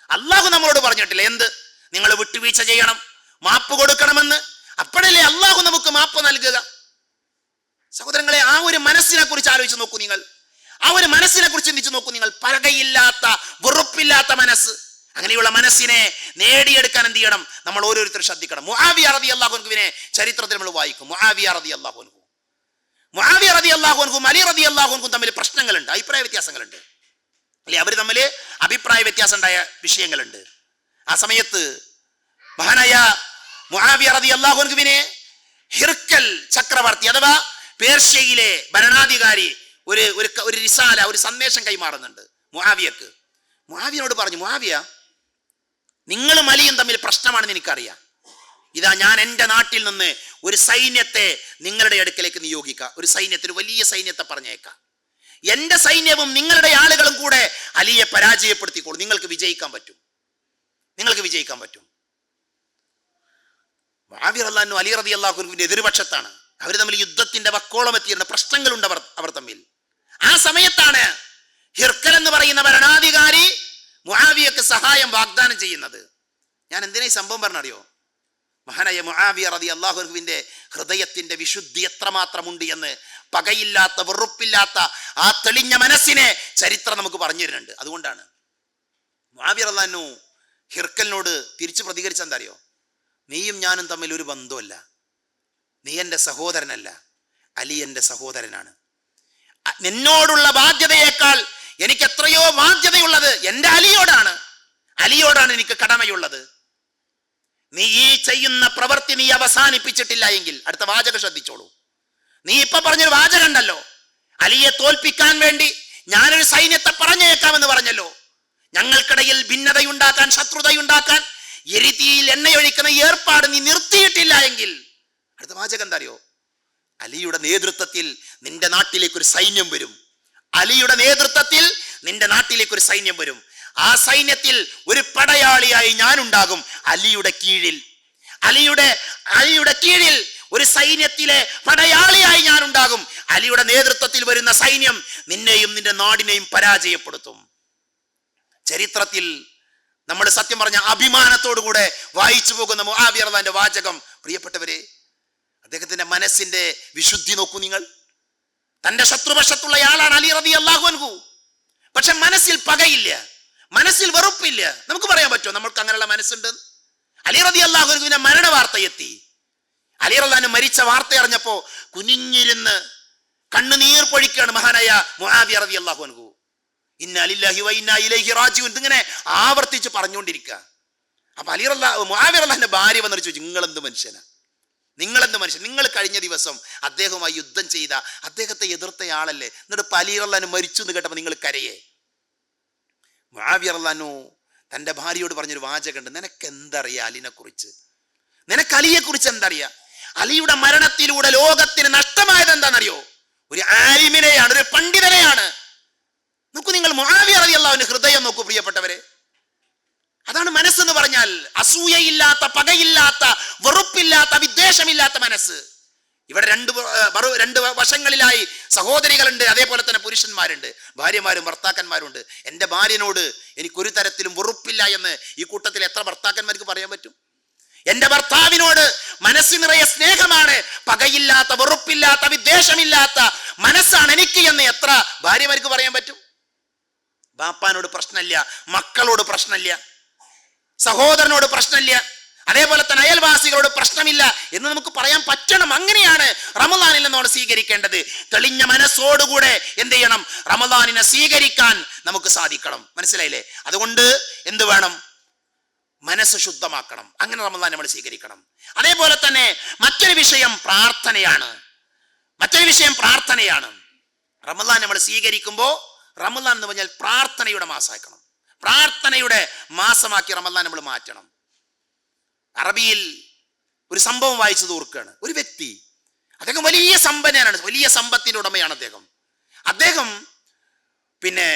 അല്ലാഹു നമ്മളോട് പറഞ്ഞിട്ടില്ലേ എന്ത്? നിങ്ങൾ വിട്ടുവീഴ്ച ചെയ്യണം, മാപ്പ് കൊടുക്കണമെന്ന്. അപ്പോഴല്ലേ അല്ലാഹു നമുക്ക് മാപ്പ് നൽകുക. സഹോദരങ്ങളെ, ആ ഒരു മനസ്സിനെ കുറിച്ച് ആലോചിച്ച് നോക്കൂ നിങ്ങൾ. ആ ഒരു മനസ്സിനെ കുറിച്ച് ചിന്തിച്ചു നോക്കൂ നിങ്ങൾ. പകയില്ലാത്ത, വെറുപ്പില്ലാത്ത മനസ്സ്. അങ്ങനെയുള്ള മനസ്സിനെ നേടിയെടുക്കാൻ എന്ത് ചെയ്യണം? നമ്മൾ ഓരോരുത്തർ ശ്രദ്ധിക്കണം. മുആവിയ റളിയല്ലാഹു അൻഹുവിനെ ചരിത്രത്തിൽ നമ്മൾ വായിക്കും. മുആവിയ റളിയല്ലാഹു അൻഹുവും അലി റളിയല്ലാഹു അൻഹുവും തമ്മിൽ പ്രശ്നങ്ങളുണ്ട്, അഭിപ്രായ വ്യത്യാസങ്ങളുണ്ട് അല്ലെ? അവർ തമ്മിൽ അഭിപ്രായ വ്യത്യാസം ഉണ്ടായ വിഷയങ്ങളുണ്ട്. ആ സമയത്ത് മഹാനായ മുആവിയ റളിയല്ലാഹു അൻഹുവിനെ ഹിർക്കൽ ചക്രവർത്തി അഥവാ പേർഷ്യയിലെ ഭരണാധികാരി ഒരു റിസാല, ഒരു സന്ദേശം കൈമാറുന്നുണ്ട് മുആവിയക്ക്. മുആവിയനോട് പറഞ്ഞു, മുആവിയ, നിങ്ങളും അലിയും തമ്മിൽ പ്രശ്നമാണെന്ന് എനിക്കറിയാം. ഇതാ, ഞാൻ എൻ്റെ നാട്ടിൽ നിന്ന് ഒരു സൈന്യത്തെ നിങ്ങളുടെ അടുക്കലേക്ക് നിയോഗിക്കാം. ഒരു സൈന്യത്തിന്, വലിയ സൈന്യത്തെ പറഞ്ഞേക്കാം. എന്റെ സൈന്യവും നിങ്ങളുടെ ആളുകളും കൂടെ അലിയെ പരാജയപ്പെടുത്തിക്കോളൂ, നിങ്ങൾക്ക് വിജയിക്കാൻ പറ്റും. മുആവിയ റളിയല്ലാഹു അൻഹു അലി റളിയല്ലാഹു അൻഹുവിന്റെ എതിർപക്ഷത്താണ്. അവർ തമ്മിൽ യുദ്ധത്തിന്റെ വക്കോളം എത്തിയിരുന്ന പ്രശ്നങ്ങളുണ്ട് അവർ തമ്മിൽ. ആ സമയത്താണ് ഹിർക്കൽ എന്ന് പറയുന്ന ഭരണാധികാരി മുആവിയക്ക് സഹായം വാഗ്ദാനം ചെയ്യുന്നത്. ഞാൻ എന്തിനാ ഈ സംഭവം പറഞ്ഞറിയോ? മഹാനായ മുആവിയ റളിയല്ലാഹു അൻഹുവിന്റെ ഹൃദയത്തിന്റെ വിശുദ്ധി എത്രമാത്രമുണ്ട് എന്ന്, പകയില്ലാത്ത വെറുപ്പില്ലാത്ത ആ തെളിഞ്ഞ മനസ്സിനെ ചരിത്രം നമുക്ക് പറഞ്ഞു തരുന്നുണ്ട്. അതുകൊണ്ടാണ് മുആവിയ റളിയല്ലാഹു അൻഹു ഹിർക്കലിനോട് തിരിച്ചു പ്രതികരിച്ച എന്താ അറിയോ? നീയും ഞാനും തമ്മിൽ ഒരു ബന്ധമല്ല, നീ എൻ്റെ സഹോദരനല്ല, അലി എൻ്റെ സഹോദരനാണ്. നിന്നോടുള്ള ബാധ്യതയേക്കാൾ എനിക്ക് എത്രയോ ബാധ്യതയുള്ളത് എൻ്റെ അലിയോടാണ് എനിക്ക് കടമയുള്ളത്. നീ ഈ ചെയ്യുന്ന പ്രവൃത്തി നീ അവസാനിപ്പിച്ചിട്ടില്ല എങ്കിൽ, അടുത്ത വാചകം ശ്രദ്ധിച്ചോളൂ. നീ ഇപ്പൊ പറഞ്ഞൊരു വാചകം ഉണ്ടല്ലോ, അലിയെ തോൽപ്പിക്കാൻ വേണ്ടി ഞാനൊരു സൈന്യത്തെ പറഞ്ഞേക്കാമെന്ന് പറഞ്ഞല്ലോ. ഞങ്ങൾക്കിടയിൽ ഭിന്നതയുണ്ടാക്കാൻ, ശത്രുതയുണ്ടാക്കാൻ എരിതിയിൽ എണ്ണയൊഴിക്കുന്ന ഏർപ്പാട് നീ നിർത്തിയിട്ടില്ല എങ്കിൽ, അടുത്ത വാചകം എന്താ അറിയോ? അലിയുടെ നേതൃത്വത്തിൽ നിന്റെ നാട്ടിലേക്ക് ഒരു സൈന്യം വരും. ആ സൈന്യത്തിൽ ഒരു പടയാളിയായി ഞാനുണ്ടാകും. അലിയുടെ കീഴിൽ ഒരു സൈന്യത്തിലെ പടയാളിയായി ഞാനുണ്ടാകും. അലിയുടെ നേതൃത്വത്തിൽ വരുന്ന സൈന്യം നിന്നെയും നിന്റെ നാടിനെയും പരാജയപ്പെടുത്തും. ചരിത്രത്തിൽ നമ്മൾ സത്യം പറഞ്ഞ അഭിമാനത്തോടുകൂടെ വായിച്ചു പോകുന്ന മുആവിയ റളിയല്ലാഹു അൻഹുവിന്റെ വാചകം, പ്രിയപ്പെട്ടവരെ, അദ്ദേഹത്തിന്റെ മനസ്സിന്റെ വിശുദ്ധി നോക്കൂ നിങ്ങൾ. തന്റെ ശത്രുപക്ഷത്തുള്ള ആളാണ് അലി റളിയല്ലാഹു അൻഹു. പക്ഷെ മനസ്സിൽ പകയില്ല, മനസ്സിൽ വെറുപ്പില്ല. നമുക്ക് പറയാൻ പറ്റുമോ നമുക്ക് അങ്ങനെയുള്ള മനസ്സുണ്ട്? അലി റളിയല്ലാഹു അൻഹുവിന്റെ മരണ വാർത്ത എത്തി. അലി റളിയല്ലാഹു അൻഹു മരിച്ച വാർത്ത അറിഞ്ഞപ്പോ കുനിഞ്ഞിരുന്ന് കണ്ണുനീർ പൊഴിക്കുകയാണ് മഹാനായ മുആവിയ റളിയല്ലാഹു അൻഹു. ഇന്നാ ലില്ലാഹി വ ഇന്നാ ഇലൈഹി റാജിഊൻ ഇതിങ്ങനെ ആവർത്തിച്ച് പറഞ്ഞുകൊണ്ടിരിക്കുക. അപ്പൊ മുആവിയ റളിയല്ലാഹു അൻഹുവിന്റെ ഭാര്യ വന്നിട്ട് ചോദിച്ചു, നിങ്ങളെന്ത് മനുഷ്യൻ? നിങ്ങൾ കഴിഞ്ഞ ദിവസം അദ്ദേഹവുമായി യുദ്ധം ചെയ്ത, അദ്ദേഹത്തെ എതിർത്തയാളല്ലേ? എന്നിട്ട് അലി റളിയല്ലാഹു അൻഹു മരിച്ചു എന്ന് കേട്ടപ്പോൾ നിങ്ങൾ കരയേ? മുആവിയ റളിയല്ലാഹു അൻഹു തന്റെ ഭാര്യയോട് പറഞ്ഞൊരു വാചകമുണ്ട്, നിനക്ക് എന്തറിയാം അലിനെ കുറിച്ച്? നിനക്ക് അലിയെ കുറിച്ച് എന്തറിയാം? അലിയുടെ മരണത്തിലൂടെ ലോകത്തിന് നഷ്ടമായത് എന്താണെന്നറിയോ? ഒരു ആലിമിനെയാണ്, ഒരു പണ്ഡിതനെയാണ്. നോക്കൂ നിങ്ങൾ, മുആവിയ റളിയല്ലാഹു അൻഹു ഹൃദയം നോക്കൂ പ്രിയപ്പെട്ടവരെ. അതാണ് മനസ്സെന്ന് പറഞ്ഞാൽ. അസൂയയില്ലാത്ത, പകയില്ലാത്ത, വെറുപ്പില്ലാത്ത, വിദ്വേഷമില്ലാത്ത മനസ്സ്. ഇവിടെ രണ്ട് വശങ്ങളിലായി സഹോദരികളുണ്ട്, അതേപോലെ തന്നെ പുരുഷന്മാരുണ്ട്, ഭാര്യമാരും ഭർത്താക്കന്മാരുണ്ട്. എൻ്റെ ഭാര്യനോട് എനിക്കൊരു തരത്തിലും വെറുപ്പില്ല എന്ന് ഈ കൂട്ടത്തിൽ എത്ര ഭർത്താക്കന്മാർക്ക് പറയാൻ പറ്റും? എൻ്റെ ഭർത്താവിനോട് മനസ്സ് നിറയെ സ്നേഹമാണ്, പകയില്ലാത്ത, വെറുപ്പില്ലാത്ത, വിദ്വേഷമില്ലാത്ത മനസ്സാണ് എനിക്ക് എന്ന് എത്ര ഭാര്യമാർക്ക് പറയാൻ പറ്റും? ബാപ്പാനോട് പ്രശ്നമില്ല, മക്കളോട് പ്രശ്നമില്ല, സഹോദരനോട് പ്രശ്നമില്ല, അതേപോലെ തന്നെ അയൽവാസികളോട് പ്രശ്നമില്ല എന്ന് നമുക്ക് പറയാൻ പറ്റണം. അങ്ങനെയാണ് റമളാനിൽ നിന്നോട് സ്വീകരിക്കേണ്ടത്. തെളിഞ്ഞ മനസ്സോടുകൂടെ എന്ത് ചെയ്യണം? റമളാനിനെ സ്വീകരിക്കാൻ നമുക്ക് സാധിക്കണം. മനസ്സിലായില്ലേ? അതുകൊണ്ട് എന്ത് വേണം? മനസ്സ് ശുദ്ധമാക്കണം. അങ്ങനെ റമളാൻ നമ്മൾ സ്വീകരിക്കണം. അതേപോലെ തന്നെ മറ്റൊരു വിഷയം പ്രാർത്ഥനയാണ്. റമളാൻ നമ്മൾ സ്വീകരിക്കുമ്പോൾ, റമളാൻ എന്ന് പറഞ്ഞാൽ പ്രാർത്ഥനയുടെ മാസമാക്കണം. പ്രാർത്ഥനയുടെ മാസമാക്കി റമളാൻ നമ്മൾ മാറ്റണം. അറബിയിൽ ഒരു സംഭവം വായിച്ചത് ഓർക്കുകയാണ്. ഒരു വ്യക്തി, അദ്ദേഹം വലിയ സമ്പന്നനാണ്, വലിയ സമ്പത്തിന്റെ ഉടമയാണ് അദ്ദേഹം പിന്നെ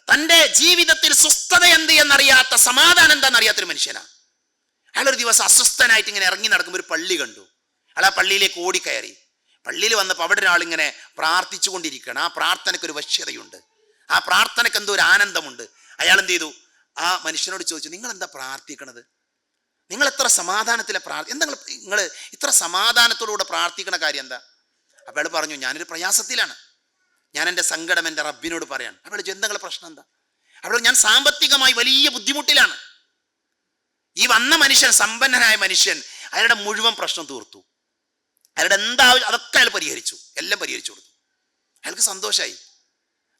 തൻ്റെ ജീവിതത്തിൽ സ്വസ്ഥത എന്ത് എന്നറിയാത്ത, സമാധാനം എന്താണെന്നറിയാത്തൊരു മനുഷ്യനാണ്. അയാളൊരു ദിവസം അസ്വസ്ഥനായിട്ട് ഇങ്ങനെ ഇറങ്ങി നടക്കുമ്പോൾ ഒരു പള്ളി കണ്ടു. അയാൾ ആ പള്ളിയിലേക്ക് ഓടിക്കയറി. പള്ളിയിൽ വന്നപ്പോൾ അവിടെ ഒരാളിങ്ങനെ പ്രാർത്ഥിച്ചു കൊണ്ടിരിക്കുകയാണ്. ആ പ്രാർത്ഥനയ്ക്ക് ഒരു വശ്യതയുണ്ട്, ആ പ്രാർത്ഥനയ്ക്ക് എന്തോ ഒരു ആനന്ദമുണ്ട്. അയാൾ എന്ത് ചെയ്തു? ആ മനുഷ്യനോട് ചോദിച്ചു, നിങ്ങൾ എന്താ പ്രാർത്ഥിക്കണത്? നിങ്ങൾ എത്ര സമാധാനത്തിലെ എന്താ നിങ്ങൾ ഇത്ര സമാധാനത്തോടുകൂടെ പ്രാർത്ഥിക്കണ കാര്യം എന്താ? അപ്പോൾ അയാൾ പറഞ്ഞു, ഞാനൊരു പ്രയാസത്തിലാണ്, ഞാൻ എൻ്റെ സങ്കടം എൻ്റെ റബ്ബിനോട് പറയാണ്. അപ്പോൾ എന്താ പ്രശ്നം എന്താ? അപ്പോൾ ഞാൻ സാമ്പത്തികമായി വലിയ ബുദ്ധിമുട്ടിലാണ്. ഈ വന്ന മനുഷ്യൻ, സമ്പന്നനായ മനുഷ്യൻ, അയാളുടെ മുഴുവൻ പ്രശ്നം തീർത്തു. അയാളുടെ അതൊക്കെ അയാൾ പരിഹരിച്ചു, എല്ലാം പരിഹരിച്ചു കൊടുത്തു. അയാൾക്ക് സന്തോഷമായി.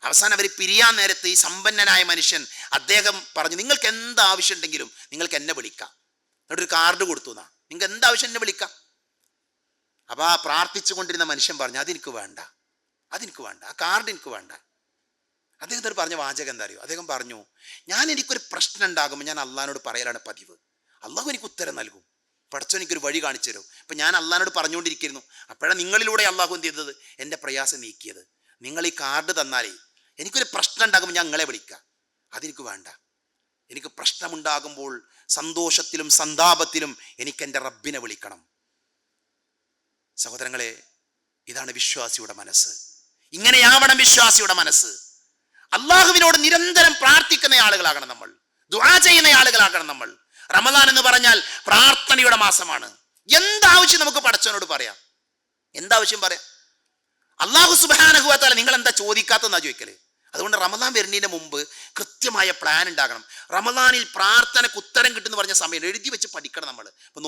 അവസാനം അവർ പിരിയാൻ നേരത്ത് ഈ സമ്പന്നനായ മനുഷ്യൻ അദ്ദേഹം പറഞ്ഞു, നിങ്ങൾക്ക് എന്താവശ്യം ഉണ്ടെങ്കിലും നിങ്ങൾക്ക് എന്നെ വിളിക്കാം. എന്നിട്ടൊരു കാർഡ് കൊടുത്തു, നിങ്ങൾക്ക് എന്താവശ്യം എന്നെ വിളിക്കാം. അപ്പോൾ ആ പ്രാർത്ഥിച്ചു കൊണ്ടിരുന്ന മനുഷ്യൻ പറഞ്ഞു, അതെനിക്ക് വേണ്ട, ആ കാർഡ് എനിക്ക് വേണ്ട. അദ്ദേഹത്തോട് പറഞ്ഞ വാചകം എന്താ അറിയോ? അദ്ദേഹം പറഞ്ഞു, എനിക്കൊരു പ്രശ്നം ഉണ്ടാകുമ്പോൾ ഞാൻ അള്ളാഹിനോട് പറയലാണ് പതിവ്. അള്ളാഹു എനിക്ക് ഉത്തരം നൽകും, പടച്ചോൻ എനിക്കൊരു വഴി കാണിച്ചു തരും. ഇപ്പം ഞാൻ അള്ളാഹിനോട് പറഞ്ഞുകൊണ്ടിരിക്കുന്നു. അപ്പോഴാണ് നിങ്ങളിലൂടെ അള്ളാഹു എന്ത് ചെയ്തത്? എൻ്റെ പ്രയാസം നീക്കിയത്. നിങ്ങൾ ഈ കാർഡ് തന്നാലേ എനിക്കൊരു പ്രശ്നം ഉണ്ടാകുമ്പോൾ ഞാൻ നിങ്ങളെ വിളിക്കാം. അതെനിക്ക് വേണ്ട. എനിക്ക് പ്രശ്നമുണ്ടാകുമ്പോൾ സന്തോഷത്തിലും സന്താപത്തിലും എനിക്ക് എൻ്റെ റബ്ബിനെ വിളിക്കണം. സഹോദരങ്ങളെ, ഇതാണ് വിശ്വാസിയുടെ മനസ്സ്. ഇങ്ങനെയാവണം വിശ്വാസിയുടെ മനസ്സ്. അള്ളാഹുവിനോട് നിരന്തരം പ്രാർത്ഥിക്കുന്ന ആളുകളാകണം നമ്മൾ, ദുആ ചെയ്യുന്ന ആളുകളാകണം നമ്മൾ. റമദാൻ എന്ന് പറഞ്ഞാൽ പ്രാർത്ഥനയുടെ മാസമാണ്. എന്താവശ്യം നമുക്ക് പടച്ചവനോട് പറയാം, എന്താവശ്യം പറയാം. അള്ളാഹു സുബ്ഹാനഹു വ തആല നിങ്ങൾ എന്താ ചോദിക്കാത്തെന്നാ ചോദിക്കല്. അതുകൊണ്ട് റമദാൻ വരുന്നതിന് മുമ്പ് കൃത്യമായ പ്ലാൻ ഉണ്ടാകണം. റമദാനിൽ പ്രാർത്ഥനയ്ക്ക് ഉത്തരം കിട്ടുമെന്ന് പറഞ്ഞ സമയം എഴുതി വെച്ച് പഠിക്കണം നമ്മൾ. ഇപ്പോൾ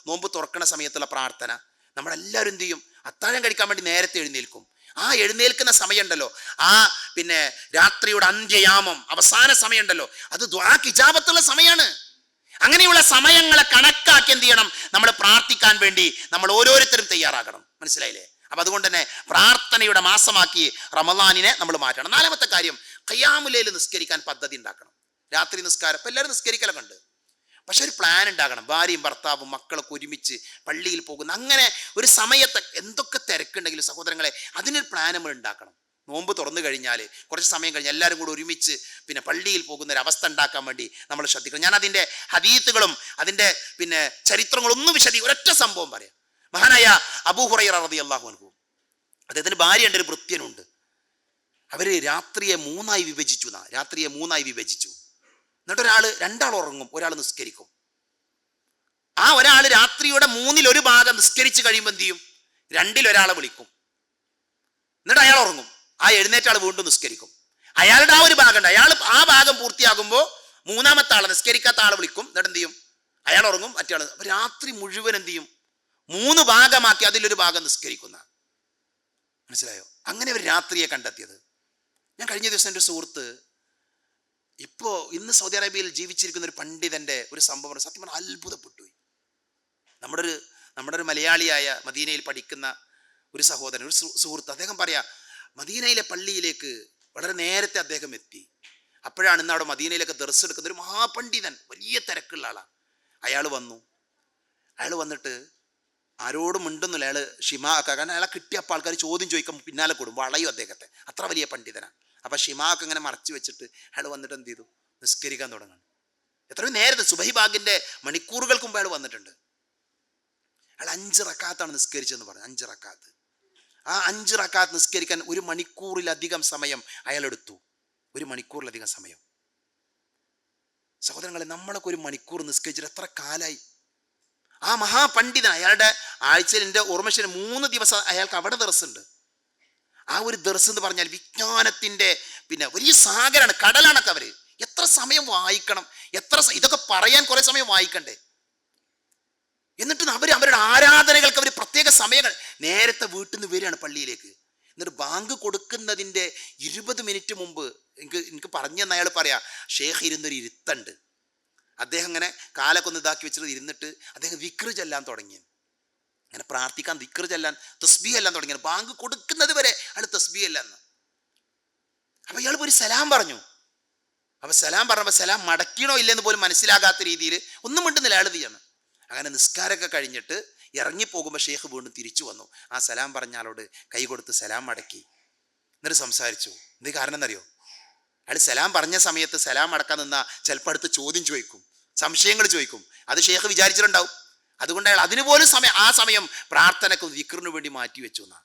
നോമ്പ് തുറക്കണ സമയത്തുള്ള പ്രാർത്ഥന നമ്മളെല്ലാവരും എന്ത് ചെയ്യും? അത്താഴം കഴിക്കാൻ വേണ്ടി നേരത്തെ എഴുന്നേൽക്കും. ആ എഴുന്നേൽക്കുന്ന സമയമുണ്ടല്ലോ, ആ പിന്നെ രാത്രിയുടെ അന്ത്യയാമം അവസാന സമയമുണ്ടല്ലോ, അത് ദുആക്ക് ഇജാബത്തുള്ള സമയമാണ്. അങ്ങനെയുള്ള സമയങ്ങളെ കണക്കാക്കി എന്ത് ചെയ്യണം? നമ്മൾ പ്രാർത്ഥിക്കാൻ വേണ്ടി നമ്മൾ ഓരോരുത്തരും തയ്യാറാകണം. മനസ്സിലായില്ലേ? അപ്പൊ അതുകൊണ്ട് തന്നെ പ്രാർത്ഥനയുടെ മാസമാക്കി റമദാനിനെ നമ്മൾ മാറ്റണം. നാലാമത്തെ കാര്യം, ഖിയാമുൽ ലൈൽ നിസ്കരിക്കാൻ പദ്ധതി ഉണ്ടാക്കണം. രാത്രി നിസ്കാരം ഇപ്പം എല്ലാവരും നിസ്കരിക്കലൊക്കെ ഉണ്ട്, പക്ഷെ ഒരു പ്ലാൻ ഉണ്ടാകണം. ഭാര്യയും ഭർത്താവും മക്കളൊക്കെ ഒരുമിച്ച് പള്ളിയിൽ പോകുന്ന അങ്ങനെ ഒരു സമയത്ത് എന്തൊക്കെ തിരക്കുണ്ടെങ്കിലും സഹോദരങ്ങളെ അതിനൊരു പ്ലാൻ നമ്മൾ ഉണ്ടാക്കണം. നോമ്പ് തുറന്നു കഴിഞ്ഞാൽ കുറച്ച് സമയം കഴിഞ്ഞാൽ എല്ലാവരും കൂടെ ഒരുമിച്ച് പിന്നെ പള്ളിയിൽ പോകുന്ന ഒരു അവസ്ഥ ഉണ്ടാക്കാൻ വേണ്ടി നമ്മൾ ശ്രദ്ധിക്കണം. ഞാൻ അതിൻ്റെ ഹദീത്തുകളും അതിൻ്റെ പിന്നെ ചരിത്രങ്ങളൊന്നും ഒരൊറ്റ സംഭവം പറയാം. മഹാനായ അബൂ ഹുറൈറ റളിയല്ലാഹു അൻഹു, അദ്ദേഹത്തിന് ഭാര്യയുണ്ട്, ഒരു ഭൃത്യനുണ്ട്. അവര് രാത്രിയെ മൂന്നായി വിഭജിച്ചു. എന്നിട്ട് രണ്ടാൾ ഉറങ്ങും, ഒരാൾ നിസ്കരിക്കും. ആ ഒരാൾ രാത്രിയുടെ 1/3 ഭാഗം നിസ്കരിച്ച് കഴിയുമ്പോൾ എന്ത് ചെയ്യും? 2-ൽ ഒരാളെ വിളിക്കും. എന്നിട്ട് അയാൾ ഉറങ്ങും. ആ എഴുന്നേറ്റ ആൾ വീണ്ടും നിസ്കരിക്കും. അയാളുടെ ആ ഒരു ഭാഗമുണ്ട്, അയാൾ ആ ഭാഗം പൂർത്തിയാകുമ്പോൾ 3-ാമത്തെ ആളെ നിസ്കരിക്കാത്ത ആളെ വിളിക്കും. എന്നിട്ട് എന്ത് ചെയ്യും? അയാൾ ഉറങ്ങും, മറ്റേ ആൾ. അപ്പൊ രാത്രി മുഴുവൻ എന്ത് ചെയ്യും? 3 ഭാഗമാക്കി അതിലൊരു ഭാഗം നിസ്കരിക്കുന്ന. മനസ്സിലായോ? അങ്ങനെ ഒരു രാത്രിയെ കണ്ടെത്തിയത്. ഞാൻ കഴിഞ്ഞ ദിവസം എൻ്റെ ഒരു സുഹൃത്ത്, ഇന്ന് സൗദി അറേബ്യയിൽ ജീവിച്ചിരിക്കുന്ന ഒരു പണ്ഡിതന്റെ ഒരു സംഭവം സത്യം പറഞ്ഞാൽ അത്ഭുതപ്പെട്ടുപോയി. നമ്മുടെ ഒരു മലയാളിയായ മദീനയിൽ പഠിക്കുന്ന ഒരു സഹോദരൻ, ഒരു സുഹൃത്ത്, അദ്ദേഹം പറയാ, മദീനയിലെ പള്ളിയിലേക്ക് വളരെ നേരത്തെ അദ്ദേഹം എത്തി. അപ്പോഴാണ് ഇന്ന് അവിടെ മദീനയിലൊക്കെ ദർസ് എടുക്കുന്ന ഒരു മഹാപണ്ഡിതൻ, വലിയ തിരക്കുള്ള ആളാണ്. അയാൾ വന്നിട്ട് ആരോടും മിണ്ടുന്നില്ല. അയാൾ ഷിമാക്ക, കാരണം അയാളെ കിട്ടിയപ്പോൾ ആൾക്കാർ ചോദ്യം ചോദിക്കുമ്പോൾ പിന്നാലെ കൂടും, വളയും അദ്ദേഹത്തെ, അത്ര വലിയ പണ്ഡിതനാണ്. അപ്പൊ ഷിമാക്ക് ഇങ്ങനെ മറച്ചു വെച്ചിട്ട് അയാൾ വന്നിട്ട് എന്ത് ചെയ്തു? നിസ്കരിക്കാൻ തുടങ്ങണം. എത്രയും നേരത്തെ സുബഹി ബാഗിന്റെ മണിക്കൂറുകൾക്ക് മുമ്പ് അയാൾ വന്നിട്ടുണ്ട്. അയാൾ 5 റക്അത്താണ് നിസ്കരിച്ചെന്ന് പറഞ്ഞു. 5 റക്അത്ത്. ആ 5 റക്അത്ത് നിസ്കരിക്കാൻ 1 മണിക്കൂറിലധികം സമയം അയാൾ എടുത്തു. 1 മണിക്കൂറിലധികം സമയം. സഹോദരങ്ങളെ, നമ്മളൊക്കെ 1 മണിക്കൂർ നിസ്കരിച്ചിട്ട് എത്ര കാലായി? ആ മഹാപണ്ഡിതൻ, അയാളുടെ ആഴ്ചയിൽ എൻ്റെ ഓർമ്മശേരി 3 ദിവസം അയാൾക്ക് അവിടെ ദർസുണ്ട്. ആ ഒരു ദർസ് എന്ന് പറഞ്ഞാൽ വിജ്ഞാനത്തിൻ്റെ പിന്നെ വലിയ സാഗരാണ്, കടലാണൊക്കെ. അവര് എത്ര സമയം വായിക്കണം, ഇതൊക്കെ പറയാൻ കുറെ സമയം വായിക്കണ്ടേ? എന്നിട്ട് അവരുടെ ആരാധനകൾക്ക് അവർ പ്രത്യേക സമയങ്ങൾ, നേരത്തെ വീട്ടിൽ നിന്ന് വരികയാണ് പള്ളിയിലേക്ക്. എന്നിട്ട് ബാങ്ക് കൊടുക്കുന്നതിൻ്റെ 20 മിനിറ്റ് മുമ്പ് എനിക്ക് പറഞ്ഞു തന്ന അയാൾ പറയാ, ഷേഖ് ഇരുന്നൊരു ഇരുത്തുണ്ട്. അദ്ദേഹം ഇങ്ങനെ കാലൊക്കെ ഒന്ന് ഇതാക്കി വെച്ചിട്ട് ഇരുന്നിട്ട് അദ്ദേഹം ദിക്ർ ചെല്ലാൻ തുടങ്ങി. അങ്ങനെ പ്രാർത്ഥിക്കാൻ, ദിക്ർ ചെല്ലാൻ, തസ്ബീഹ് എല്ലാം തുടങ്ങി. ബാങ്ക് കൊടുക്കുന്നത് വരെ അയാൾ തസ്ബീഹ് അല്ലെന്ന്. അപ്പൊ ഇയാൾ ഒരു സലാം പറഞ്ഞു. അപ്പൊ സലാം പറഞ്ഞപ്പോൾ സലാം മടക്കണോ ഇല്ലെന്ന് പോലും മനസ്സിലാകാത്ത രീതിയിൽ ഒന്നും മിണ്ടുന്നില്ല അയാൾ ചെയ്യണം. അങ്ങനെ നിസ്കാരമൊക്കെ കഴിഞ്ഞിട്ട് ഇറങ്ങിപ്പോകുമ്പോൾ ഷേഖ് വീണ്ടും തിരിച്ചു വന്നു. ആ സലാം പറഞ്ഞ ആളോട് കൈ കൊടുത്ത് സലാം മടക്കി. എന്നിട്ട് സംസാരിച്ചു. എന്ത് കാരണം എന്നറിയോ? അയാൾ സലാം പറഞ്ഞ സമയത്ത് സലാം അടക്കാൻ നിന്നാ ചിലപ്പോൾ അടുത്ത് ചോദ്യം ചോദിക്കും, സംശയങ്ങൾ ചോദിക്കും. അത് ഷേഖ് വിചാരിച്ചിട്ടുണ്ടാവും. അതുകൊണ്ട് അയാൾ അതിനുപോലും ആ സമയം പ്രാർത്ഥനക്കും ദിക്റിനു വേണ്ടി മാറ്റി വെച്ചു എന്നാ.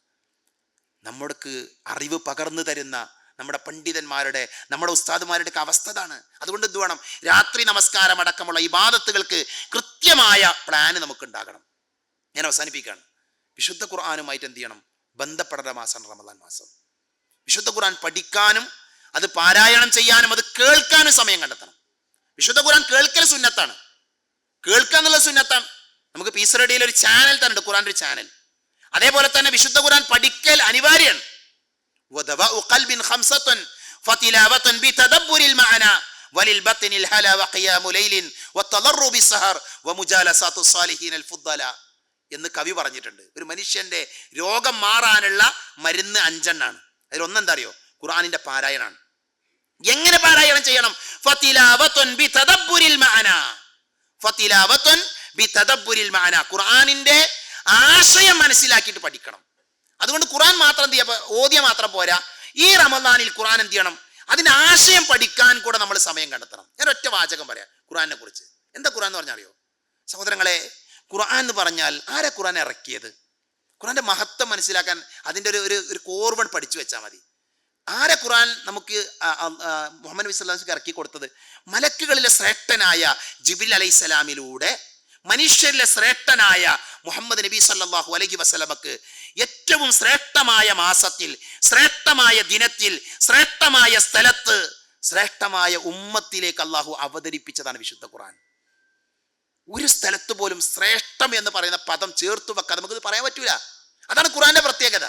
നമ്മൾക്ക് അറിവ് പകർന്നു തരുന്ന നമ്മുടെ പണ്ഡിതന്മാരുടെ, നമ്മുടെ ഉസ്താദുമാരുടെ അവസ്ഥ അതാണ്. അതുകൊണ്ട് എന്ത് വേണം? രാത്രി നമസ്കാരം അടക്കമുള്ള ഇബാദത്തുകൾക്ക് കൃത്യമായ പ്ലാന് നമുക്ക് ഉണ്ടാകണം. ഞാൻ അവസാനിപ്പിക്കുകയാണ്. വിശുദ്ധ ഖുർആനുമായിട്ട് എന്ത് ചെയ്യണം? ബന്ധപ്പെടേണ്ട മാസമാണ് റമദാൻ മാസം. വിശുദ്ധ ഖുർആൻ പഠിക്കാനും അത് പാരായണം ചെയ്യാനും അത് കേൾക്കാനും സമയം കണ്ടെത്തണം. വിശുദ്ധ ഖുർആൻ കേൾക്കൽ സുന്നത്താണ്, കേൾക്കുക എന്നുള്ള സുന്നത്താണ്. നമുക്ക് പീസ് റേഡിയോയിൽ ഒരു ചാനൽ തന്നെ ഉണ്ട്, ഖുർആൻ ഒരു ചാനൽ. അതേപോലെ തന്നെ വിശുദ്ധ ഖുർആൻ പഠിക്കൽ അനിവാര്യമാണ്. എന്ന് കവി പറഞ്ഞിട്ടുണ്ട്. ഒരു മനുഷ്യന്റെ രോഗം മാറാനുള്ള മരുന്ന് 5 എണ്ണാണ്. അതിലൊന്നെന്താ അറിയോ? ഖുർആനിന്റെ പാരായണമാണ്. എങ്ങനെ പാരായണം ചെയ്യണം? ഖുർആനിന്റെ ആശയം മനസ്സിലാക്കിയിട്ട് പഠിക്കണം. അതുകൊണ്ട് ഖുർആൻ മാത്രം ഓതിയ മാത്രം പോരാ, ഈ റമദാനിൽ ഖുർആൻ എന്ത് ചെയ്യണം? അതിന്റെ ആശയം പഠിക്കാൻ കൂടെ നമ്മൾ സമയം കണ്ടെത്തണം. ഞാൻ ഒറ്റ വാചകം പറയാം ഖുർആനെ കുറിച്ച്. എന്താ ഖുർആൻ എന്ന് പറഞ്ഞാൽ അറിയോ സഹോദരങ്ങളെ? ഖുർആൻ എന്ന് പറഞ്ഞാൽ ആരാ ഖുർആൻ ഇറക്കിയത്? ഖുർആന്റെ മഹത്വം മനസ്സിലാക്കാൻ അതിൻ്റെ ഒരു കോർവൺ പഠിച്ചു വെച്ചാൽ മതി. ആരെ ഖുർആൻ നമുക്ക് മുഹമ്മദ് നബി സല്ലല്ലാഹു അലൈഹി വസല്ലം ഇറക്കി കൊടുത്തത്? മലക്കുകളിലെ ശ്രേഷ്ഠനായ ജിബ്രീൽ അലൈഹിസ്സലാമിലൂടെ മനുഷ്യരിലെ ശ്രേഷ്ഠനായ മുഹമ്മദ് നബി സല്ലല്ലാഹു അലൈഹി വസല്ലമക്ക് ഏറ്റവും ശ്രേഷ്ഠമായ മാസത്തിൽ, ശ്രേഷ്ഠമായ ദിനത്തിൽ, ശ്രേഷ്ഠമായ സ്ഥലത്ത്, ശ്രേഷ്ഠമായ ഉമ്മത്തിലേക്ക് അള്ളാഹു അവതരിപ്പിച്ചതാണ് വിശുദ്ധ ഖുർആൻ. ഒരു സ്ഥലത്ത് പോലും ശ്രേഷ്ഠം എന്ന് പറയുന്ന പദം ചേർത്തു വെക്കാൻ നമുക്കിത് പറയാൻ പറ്റൂല. അതാണ് ഖുർആന്റെ പ്രത്യേകത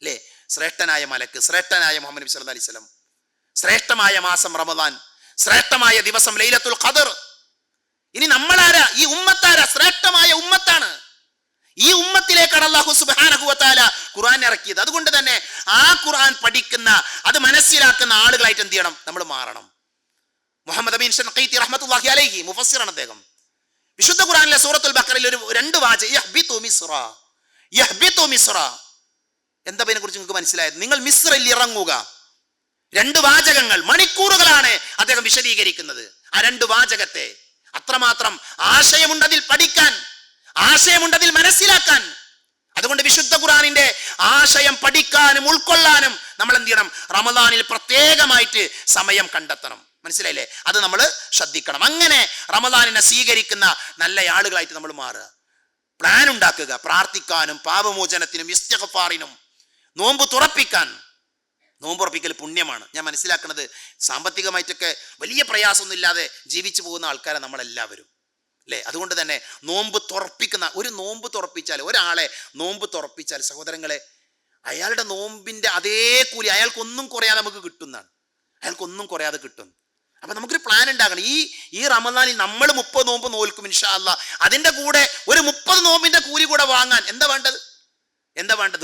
അല്ലേ? ശ്രേഷ്ഠനായ മലക്ക്, ശ്രേഷ്ഠനായ മുഹമ്മദ് നബി സല്ലല്ലാഹു അലൈഹി വസല്ലം, ശ്രേഷ്ഠമായ മാസം റമദാൻ, ശ്രേഷ്ഠമായ ദിവസം ലൈലത്തുൽ ഖദർ. ഇനി നമ്മളാരാ? ഈ ഉമ്മത്താരാ? ശ്രേഷ്ഠമായ ഉമ്മത്താണ്. ഈ ഉമ്മത്തിലേക്കാണ് അല്ലാഹു സുബ്ഹാനഹു വ തആല ഖുർആൻ ഇറക്കിയത്. അതുകൊണ്ട് തന്നെ ആ ഖുർആൻ പഠിക്കുന്ന, അത് മനസ്സിലാക്കുന്ന ആളുകളായിട്ട് എന്ത് ചെയ്യണം? നമ്മൾ മാറണം. മുഹമ്മദ് അമീൻ ഷൻഖീത്തി റഹ്മത്തുള്ളാഹി അലൈഹി മുഫസ്സിറാണ് അദ്ദേഹം. വിശുദ്ധ ഖുർആനിലെ സൂറത്തുൽ ബഖറയിൽ രണ്ട് വാചകം യഹ്ബിതു മിസ്റ. എന്താ ഇതിനെ കുറിച്ച് നിങ്ങൾക്ക് മനസ്സിലായത്? നിങ്ങൾ മിസ്റിൽ ഇറങ്ങുക. രണ്ട് വാചകങ്ങൾ, മണിക്കൂറുകളാണ് അദ്ദേഹം വിശദീകരിക്കുന്നത്. ആ രണ്ട് വാചകത്തെ അത്രമാത്രം ആശയമുണ്ടതിൽ പഠിക്കാൻ, ആശയമുണ്ടതിൽ മനസ്സിലാക്കാൻ. അതുകൊണ്ട് വിശുദ്ധ ഖുർആനിന്റെ ആശയം പഠിക്കാനും ഉൾക്കൊള്ളാനും നമ്മൾ എന്ത് ചെയ്യണം? റമദാനിൽ പ്രത്യേകമായിട്ട് സമയം കണ്ടെത്തണം. മനസ്സിലായില്ലേ? അത് നമ്മൾ ശ്രദ്ധിക്കണം. അങ്ങനെ റമദാനിനെ സ്വീകരിക്കുന്ന നല്ല ആളുകളായിട്ട് നമ്മൾ മാറുക. പ്ലാൻ ഉണ്ടാക്കുക, പ്രാർത്ഥിക്കാനും പാപമോചനത്തിനും ഇസ്തിഗ്ഫാറിനും. നോമ്പ് തുറപ്പിക്കാൻ. നോമ്പുറപ്പിക്കൽ പുണ്യമാണ്. ഞാൻ മനസ്സിലാക്കുന്നത് സാമ്പത്തികമായിട്ടൊക്കെ വലിയ പ്രയാസമൊന്നും ഇല്ലാതെ ജീവിച്ചു പോകുന്ന ആൾക്കാരെ നമ്മളെല്ലാവരും അല്ലേ? അതുകൊണ്ട് തന്നെ നോമ്പ് തുറപ്പിക്കുന്ന, ഒരു നോമ്പ് തുറപ്പിച്ചാൽ, ഒരാളെ നോമ്പ് തുറപ്പിച്ചാൽ സഹോദരങ്ങളെ, അയാളുടെ നോമ്പിന്റെ അതേ കൂലി അയാൾക്കൊന്നും കുറയാതെ നമുക്ക് കിട്ടുന്നതാണ്. അയാൾക്കൊന്നും കുറയാതെ കിട്ടും. അപ്പൊ നമുക്കൊരു പ്ലാൻ ഉണ്ടാകണം. ഈ റമദാനിൽ നമ്മൾ 30 നോമ്പ് നോൽക്കും ഇൻഷാ അല്ലാഹ്. അതിന്റെ കൂടെ ഒരു 30 നോമ്പിന്റെ കൂലി കൂടെ വാങ്ങാൻ എന്താ വേണ്ടത്?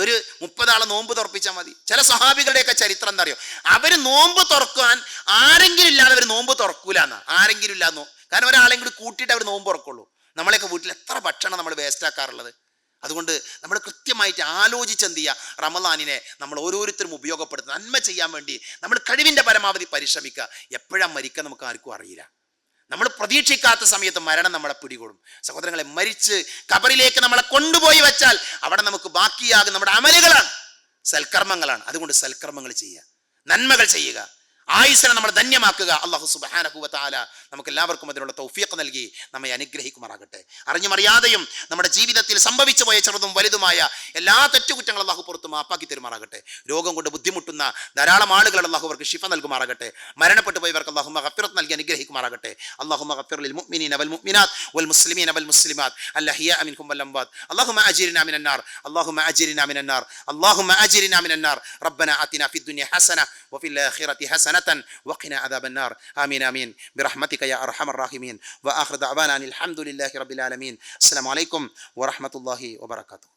ഒരു 30 ആളെ നോമ്പ് തുറപ്പിച്ചാൽ മതി. ചില സ്വഹാബികളുടെയൊക്കെ ചരിത്രം എന്താ അറിയോ? അവര് നോമ്പ് തുറക്കാൻ ആരെങ്കിലും ഇല്ലാതെ അവർ നോമ്പ് തുറക്കൂല എന്നാ. ആരെങ്കിലും ഇല്ലാന്നോ? കാരണം ഒരാളെയും കൂടി കൂട്ടിയിട്ട് അവർ നോമ്പ് തുറക്കുള്ളൂ. നമ്മളെയൊക്കെ വീട്ടിൽ എത്ര ഭക്ഷണം നമ്മൾ വേസ്റ്റ് ആക്കാറുള്ളത്. അതുകൊണ്ട് നമ്മൾ കൃത്യമായിട്ട് ആലോചിച്ചെന്ത് ചെയ്യുക? റമദാനിനെ നമ്മൾ ഓരോരുത്തരും ഉപയോഗപ്പെടുത്തുക. നന്മ ചെയ്യാൻ വേണ്ടി നമ്മൾ കഴിവിൻ്റെ പരമാവധി പരിശ്രമിക്കുക. എപ്പോഴാണ് മരിക്കുക നമുക്ക് ആർക്കും അറിയില്ല. നമ്മൾ പ്രതീക്ഷിക്കാത്ത സമയത്ത് മരണം നമ്മളെ പിടികൂടും. സഹോദരങ്ങളെ, മരിച്ച് കബറിലേക്ക് നമ്മളെ കൊണ്ടുപോയി വെച്ചാൽ അവിടെ നമുക്ക് ബാക്കിയാകും നമ്മുടെ അമലുകളാണ്, സൽക്കർമ്മങ്ങളാണ്. അതുകൊണ്ട് സൽക്കർമ്മങ്ങൾ ചെയ്യുക, നന്മകൾ ചെയ്യുക, ആയുസ്സിനെ നമ്മൾ ധന്യമാക്കുക. അല്ലാഹു സുബ്ഹാനഹു വ തആല നമുക്ക് എല്ലാവർക്കും അതിനുള്ള തൗഫീഖ് നൽകി നമ്മെ അനുഗ്രഹിക്കുമാറാകട്ടെ. അറിഞ്ഞുമറിയാതെയും നമ്മുടെ ജീവിതത്തിൽ സംഭവിച്ചു പോയ ചെറുതും വലുതുമായ എല്ലാ തെറ്റുകുറ്റങ്ങളും അല്ലാഹു പുറത്ത് മാപ്പാക്കി തരുമാറാകട്ടെ. രോഗം കൊണ്ട് ബുദ്ധിമുട്ടുന്ന ധാരാളം ആളുകൾ അല്ലാഹു അവർക്ക് ശിഫ നൽകുമാറാകട്ടെ. മരണപ്പെട്ടു പോയവർക്ക് അല്ലാഹു മഗ്ഫിറത്ത് നൽകി അനുഗ്രഹിക്കുമാറാകട്ടെ. അല്ലാഹു മഗ്ഫിർ ലിൽ മുഅ്മിനീന വൽ മുഅ്മിനാത്ത് വൽ മുസ്ലിമീന വൽ മുസ്ലിമാത്ത് അൽഅഹ്യാ മിൻഹും വൽ അംവാത്ത്. അല്ലാഹുമ്മ അജിർനാ മിനൻ നാർ, അല്ലാഹുമ്മ അജിർനാ മിനൻ നാർ, അല്ലാഹുമ്മ അജിർനാ മിനൻ നാർ. റബ്ബനാ ആതിനാ ഫിദ് ദുനിയ ഹസന വഫിൽ ആഖിറതി ഹസന وقنا عذاب النار. آمين آمين برحمتك يا أرحم الراحمين. وآخر دعوانا الحمد لله رب العالمين. السلام عليكم ورحمة الله وبركاته.